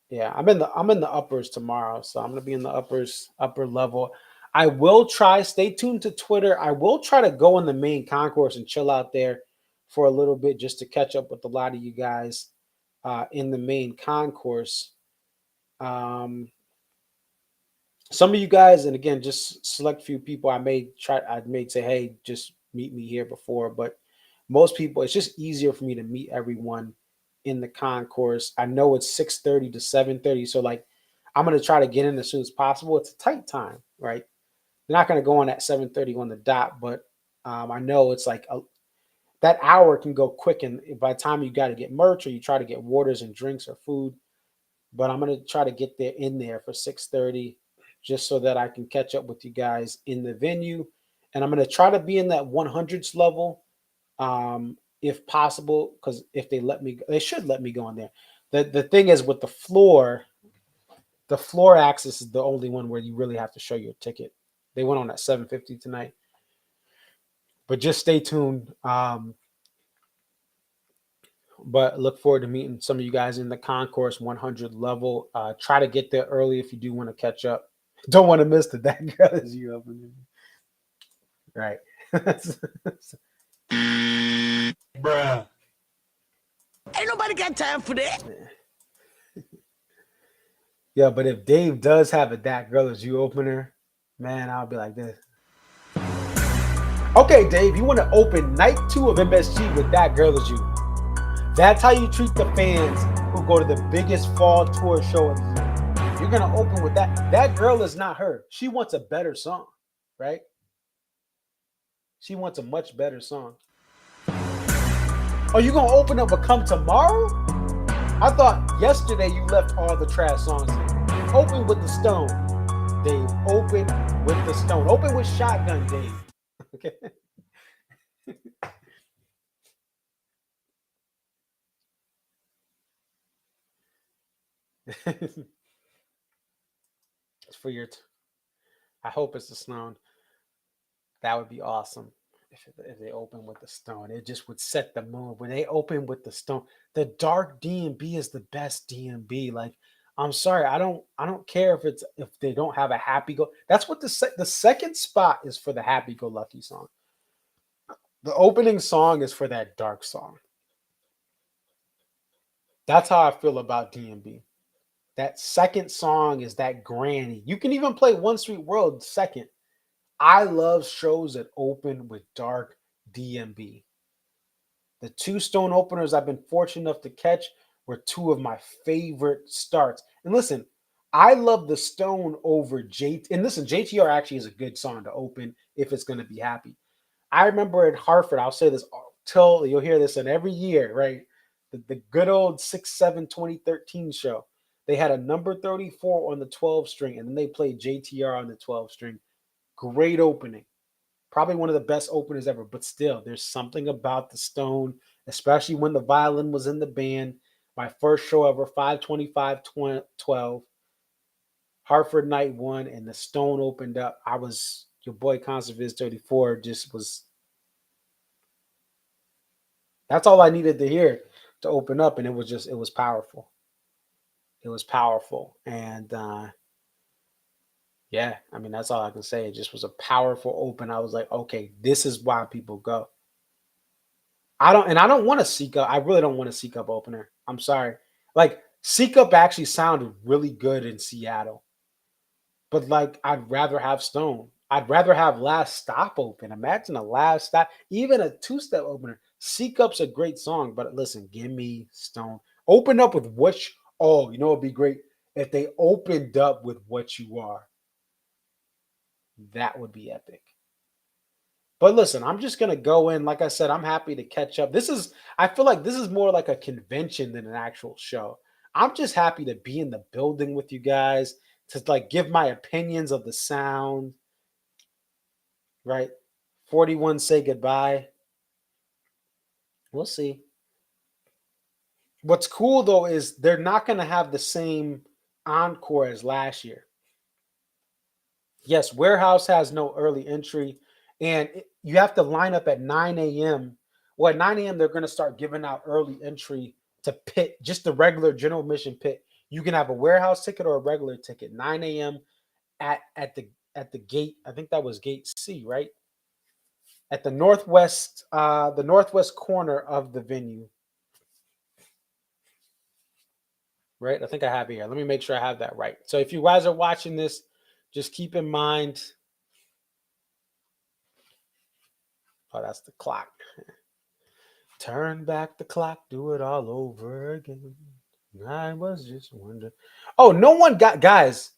Speaker 2: Yeah, I'm in the uppers tomorrow, so I'm gonna be in the upper level. I will try. Stay tuned to Twitter. I will try to go in the main concourse and chill out there for a little bit just to catch up with a lot of you guys in the main concourse. Some of you guys, and again, just select few people. I may say, hey, just meet me here before, but most people, it's just easier for me to meet everyone in the concourse. I know it's 6:30 to 7:30, so like I'm gonna try to get in as soon as possible. It's a tight time, right? They're not gonna go on at 7:30 on the dot, but I know it's like that hour can go quick, and by the time you got to get merch or you try to get waters and drinks or food, but I'm gonna try to get there in there for 6:30, just so that I can catch up with you guys in the venue, and I'm gonna try to be in that 100s level, if possible, because if they let me, they should let me go in there. The thing is with the floor access is the only one where you really have to show your ticket. They went on at 7:50 tonight, but just stay tuned. But look forward to meeting some of you guys in the concourse 100 level. Try to get there early if you do want to catch up. Don't want to miss the that girl as you open it. Right.
Speaker 7: Bruh.
Speaker 3: Ain't nobody got time for that.
Speaker 2: Yeah, but if Dave does have a that girl as you opener, man, I'll be like this. Okay, Dave, you want to open night 2 of MSG with that girl as you. That's how you treat the fans who go to the biggest fall tour show. You're going to open with that. That girl is not her. She wants a better song, right? She wants a much better song. Are you going to open up a Come Tomorrow? I thought yesterday you left all the trash songs in. Open with the Stone, Dave. Open with the Stone. Open with Shotgun, Dave. Okay. It's for your. I hope it's the Stone. That would be awesome if they open with the Stone. It just would set the mood. When they open with the Stone, the dark DMB is the best DMB. Like, I'm sorry, I don't care if they don't have a happy go. That's what the second spot is for the happy go lucky song. The opening song is for that dark song. That's how I feel about DMB. That second song is that granny. You can even play One Sweet World second. I love shows that open with dark DMB. The 2 Stone openers I've been fortunate enough to catch were 2 of my favorite starts. And listen, I love the Stone over JT. And listen, JTR actually is a good song to open if it's going to be happy. I remember at Hartford, I'll say this till you'll hear this in every year, right? The good old 6/7/2013 show. They had a number 34 on the 12 string, and then they played JTR on the 12 string. Great opening. Probably one of the best openers ever, but still, there's something about the Stone, especially when the violin was in the band. My first show ever, 5/25/12, Hartford night 1, and the Stone opened up. Your boy Conserviz 34 just was. That's all I needed to hear to open up, and it was powerful. It was powerful, and yeah, I mean, that's all I can say. It just was a powerful open. I was like, okay, this is why people go. I don't want to seek up. I really don't want to seek up opener. I'm sorry. Like, seek up actually sounded really good in Seattle, but like, I'd rather have Stone. I'd rather have Last Stop open. Imagine a Last Stop, even a 2-step opener. Seek Up's a great song, but listen, give me Stone. Open up with you know, it'd be great if they opened up with What You Are. That would be epic. But listen, I'm just going to go in. Like I said, I'm happy to catch up. I feel like this is more like a convention than an actual show. I'm just happy to be in the building with you guys, to like give my opinions of the sound, right? 41 say goodbye. We'll see. What's cool though is they're not going to have the same encore as last year. Yes, Warehouse has no early entry, and you have to line up at 9 a.m. Well, at 9 a.m., they're going to start giving out early entry to pit, just the regular general admission pit. You can have a Warehouse ticket or a regular ticket. 9 a.m. at the gate. I think that was gate C, right? At the northwest corner of the venue. Right? I think I have it here. Let me make sure I have that right. So if you guys are watching this, just keep in mind. Oh, that's the clock. Turn back the clock, do it all over again. I was just wondering. Oh, guys,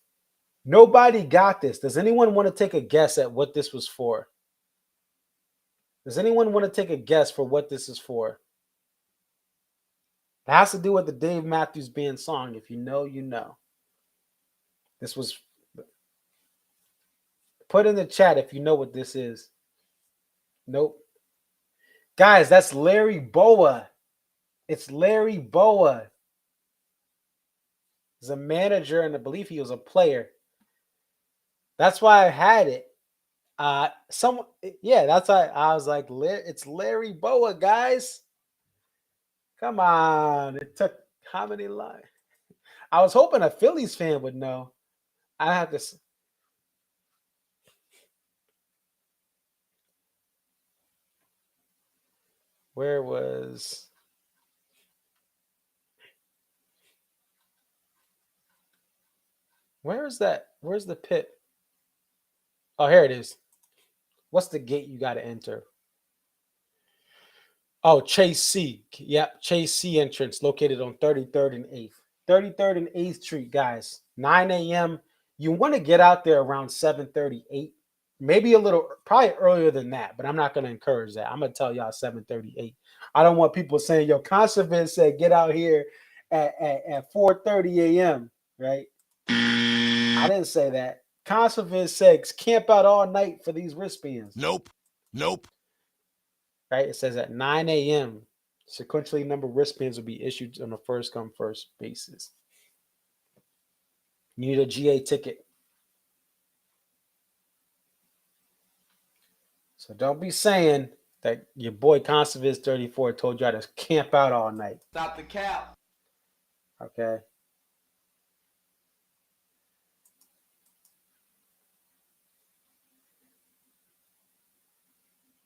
Speaker 2: nobody got this. Does anyone want to take a guess at what this was for? Does anyone want to take a guess for what this is for? It has to do with the Dave Matthews Band song. If you know, you know. This was... Put in the chat if you know what this is. Nope. Guys, that's Larry Boa. It's Larry Boa. He's a manager, and I believe he was a player. That's why I had it. That's why I was like, it's Larry Boa, guys. Come on. It took how many lines? I was hoping a Phillies fan would know. I have to... Where is that? Where's the pit? Oh, here it is. What's the gate you got to enter? Oh, Chase C. Yep, Chase C entrance located on 33rd and 8th. 33rd and 8th Street, guys. 9 a.m. You want to get out there around 7:38. Maybe a little, probably earlier than that, but I'm not going to encourage that. I'm going to tell y'all 7:38. I don't want people saying, yo, Conservin said get out here at 4:30 a.m., right? I didn't say that. Conservin said camp out all night for these wristbands.
Speaker 10: Nope.
Speaker 2: Right? It says at 9 a.m., sequentially numbered wristbands will be issued on a first come, first basis. You need a GA ticket. So don't be saying that your boy Conservis 34 told y'all to camp out all night.
Speaker 7: Stop the cap.
Speaker 2: Okay.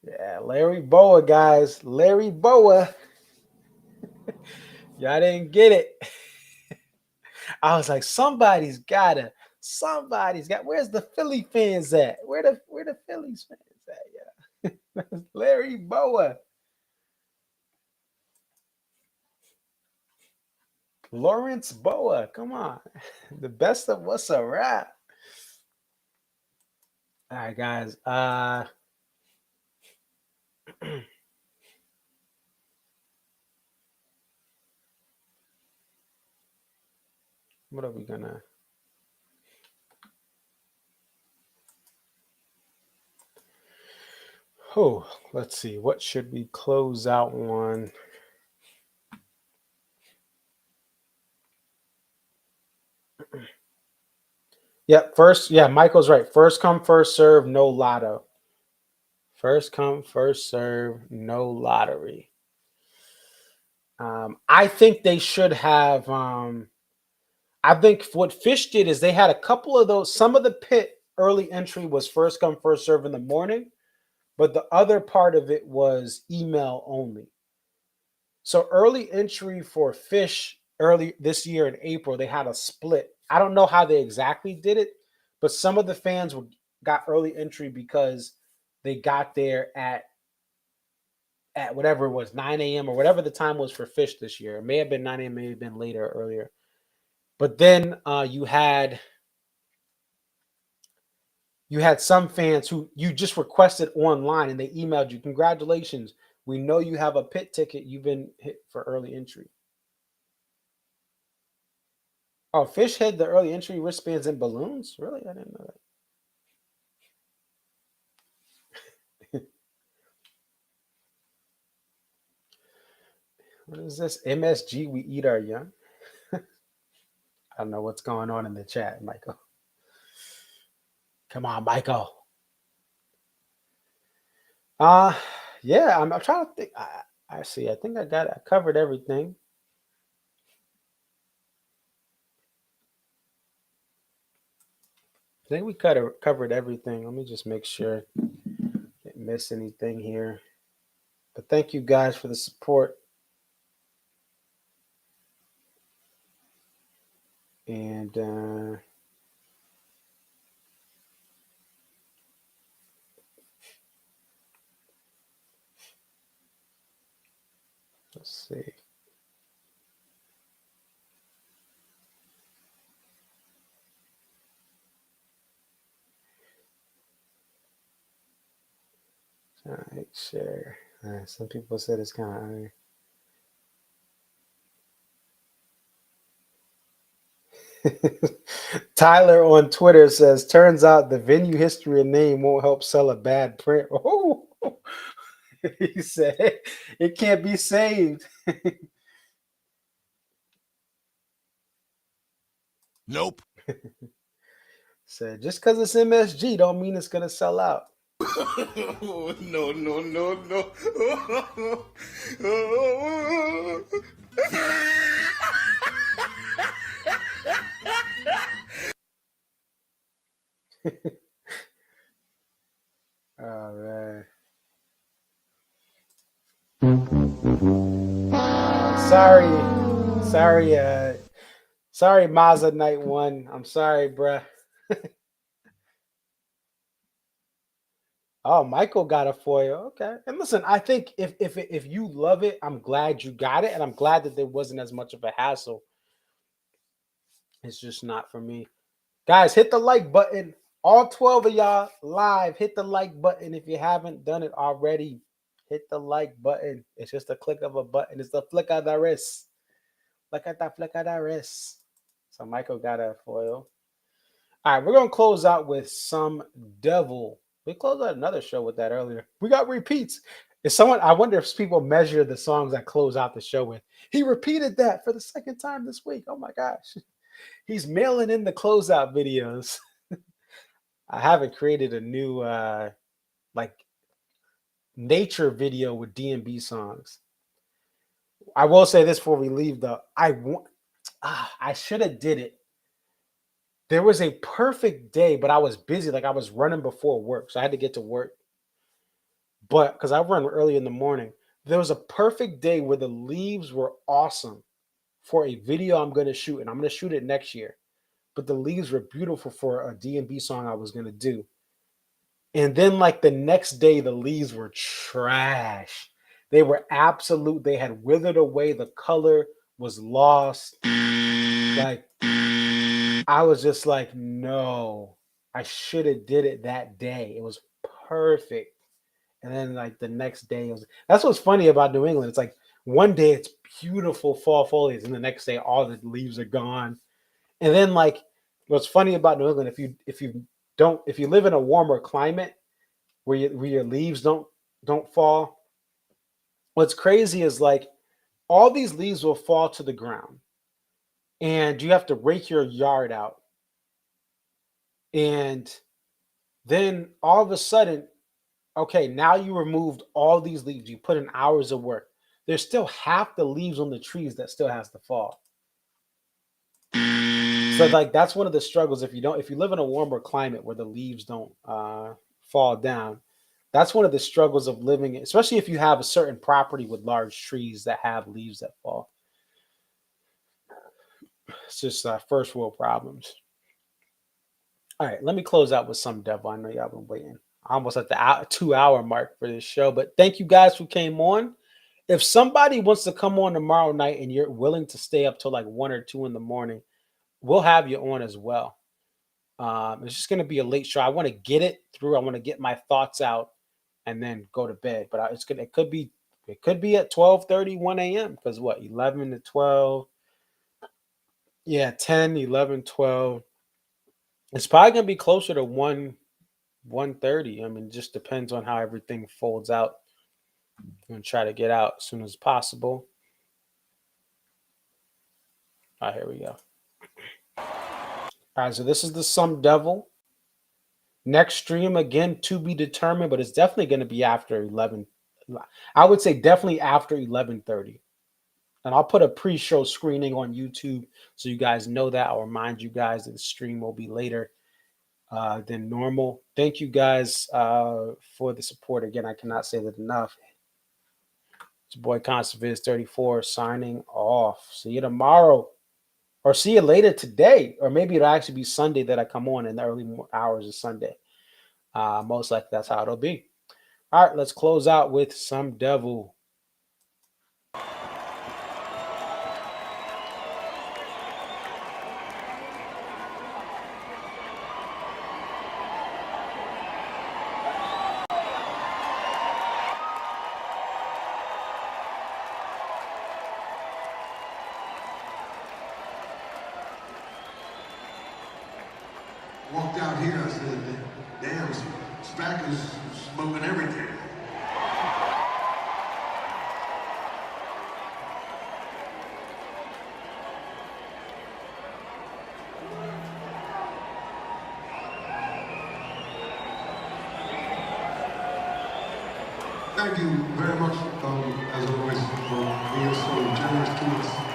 Speaker 2: Yeah, Larry Boa, guys. Larry Boa. Y'all didn't get it. I was like, somebody's got. Where's the Philly fans at? Where the Phillies fans at? Yeah. Larry Boa. Lawrence Boa. Come on. The best of what's a rap. All right, guys. What are we gonna... Oh, let's see. What should we close out on? Yep, Michael's right. First come, first serve, no lotto. First come, first serve, no lottery. I think they should have... I think what Fish did is they had a couple of those. Some of the pit early entry was first come, first serve in the morning, but the other part of it was email only. So early entry for Fish early this year in April, they had a split. I don't know how they exactly did it, but some of the fans got early entry because they got there at whatever it was, 9 a.m. or whatever the time was for Fish this year. It may have been 9 a.m., may have been later, earlier. But then you had some fans who you just requested online and they emailed you, congratulations, we know you have a pit ticket, you've been hit for early entry. Oh, Fish hid the early entry wristbands and balloons? Really? I didn't know that. What is this? MSG, we eat our young? I don't know what's going on in the chat, Michael. Come on, Michael. Yeah, I'm trying to think. I see. I think I covered everything. I think we covered everything. Let me just make sure I didn't miss anything here. But thank you guys for the support. And let's see. All right, share. Some people said it's kind of. Tyler on Twitter says, "Turns out the venue history and name won't help sell a bad print." Oh, he said it can't be saved.
Speaker 10: Nope.
Speaker 2: Said just because it's MSG don't mean it's gonna sell out.
Speaker 10: No, no, no, no.
Speaker 2: Oh man. Sorry, Mazda Night One. I'm sorry, bruh. Oh, Michael got a foil. Okay. And listen, I think if you love it, I'm glad you got it, and I'm glad that there wasn't as much of a hassle. It's just not for me. Guys, hit the like button. All 12 of y'all live, hit the like button. If you haven't done it already, hit the like button. It's just a click of a button. It's the flick of the wrist. Look at that flick of the wrist. So Michael got a foil. All right, we're going to close out with Some Devil. We closed out another show with that earlier. We got repeats. I wonder if people measure the songs I close out the show with. He repeated that for the second time this week. Oh my gosh. He's mailing in the closeout videos. I haven't created a new like nature video with DMB songs. I will say this before we leave though. I should have did it. There was a perfect day, but I was busy. Like I was running before work, so I had to get to work. But because I run early in the morning, there was a perfect day where the leaves were awesome for a video I'm going to shoot, and I'm going to shoot it next year. But the leaves were beautiful for a DMB song I was going to do. And then like the next day, the leaves were trash. They were absolute. They had withered away. The color was lost. Like I was just like, no, I should have did it that day. It was perfect. And then like the next day, that's what's funny about New England. It's like one day it's beautiful fall foliage, and the next day all the leaves are gone. And then like what's funny about New England, if you live in a warmer climate where your leaves don't fall, what's crazy is like all these leaves will fall to the ground, and you have to rake your yard out. And then all of a sudden, okay, now you removed all these leaves. You put in hours of work. There's still half the leaves on the trees that still has to fall. So like that's one of the struggles if you live in a warmer climate where the leaves don't fall down. That's one of the struggles of living, especially if you have a certain property with large trees that have leaves that fall. It's just first world problems. All right, let me close out with Some Devil. I know y'all been waiting. Almost at the 2-hour mark for this show, but thank you guys who came on. If somebody wants to come on tomorrow night and you're willing to stay up till like 1 or 2 in the morning, we'll have you on as well. It's just going to be a late show. I want to get it through. I want to get my thoughts out and then go to bed. But it could be at 12:30, 1 a.m. because what, 11 to 12? Yeah, 10, 11, 12. It's probably going to be closer to 1:30. I mean, it just depends on how everything folds out. I'm going to try to get out as soon as possible. All right, here we go. All right, so this is the Some Devil. Next stream, again, to be determined, but it's definitely going to be after 11. I would say definitely after 11:30. And I'll put a pre-show screening on YouTube so you guys know that. I'll remind you guys that the stream will be later than normal. Thank you guys for the support. Again, I cannot say that enough. It's your boy ConstantViz34 signing off. See you tomorrow. Or see you later today. Or maybe it'll actually be Sunday that I come on in the early hours of Sunday. Most likely that's how it'll be. All right, let's close out with Some Devil.
Speaker 1: Walked out here, I said, damn, Spack is smoking everything. Thank you very much, as always, for being so generous to us.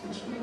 Speaker 11: Since we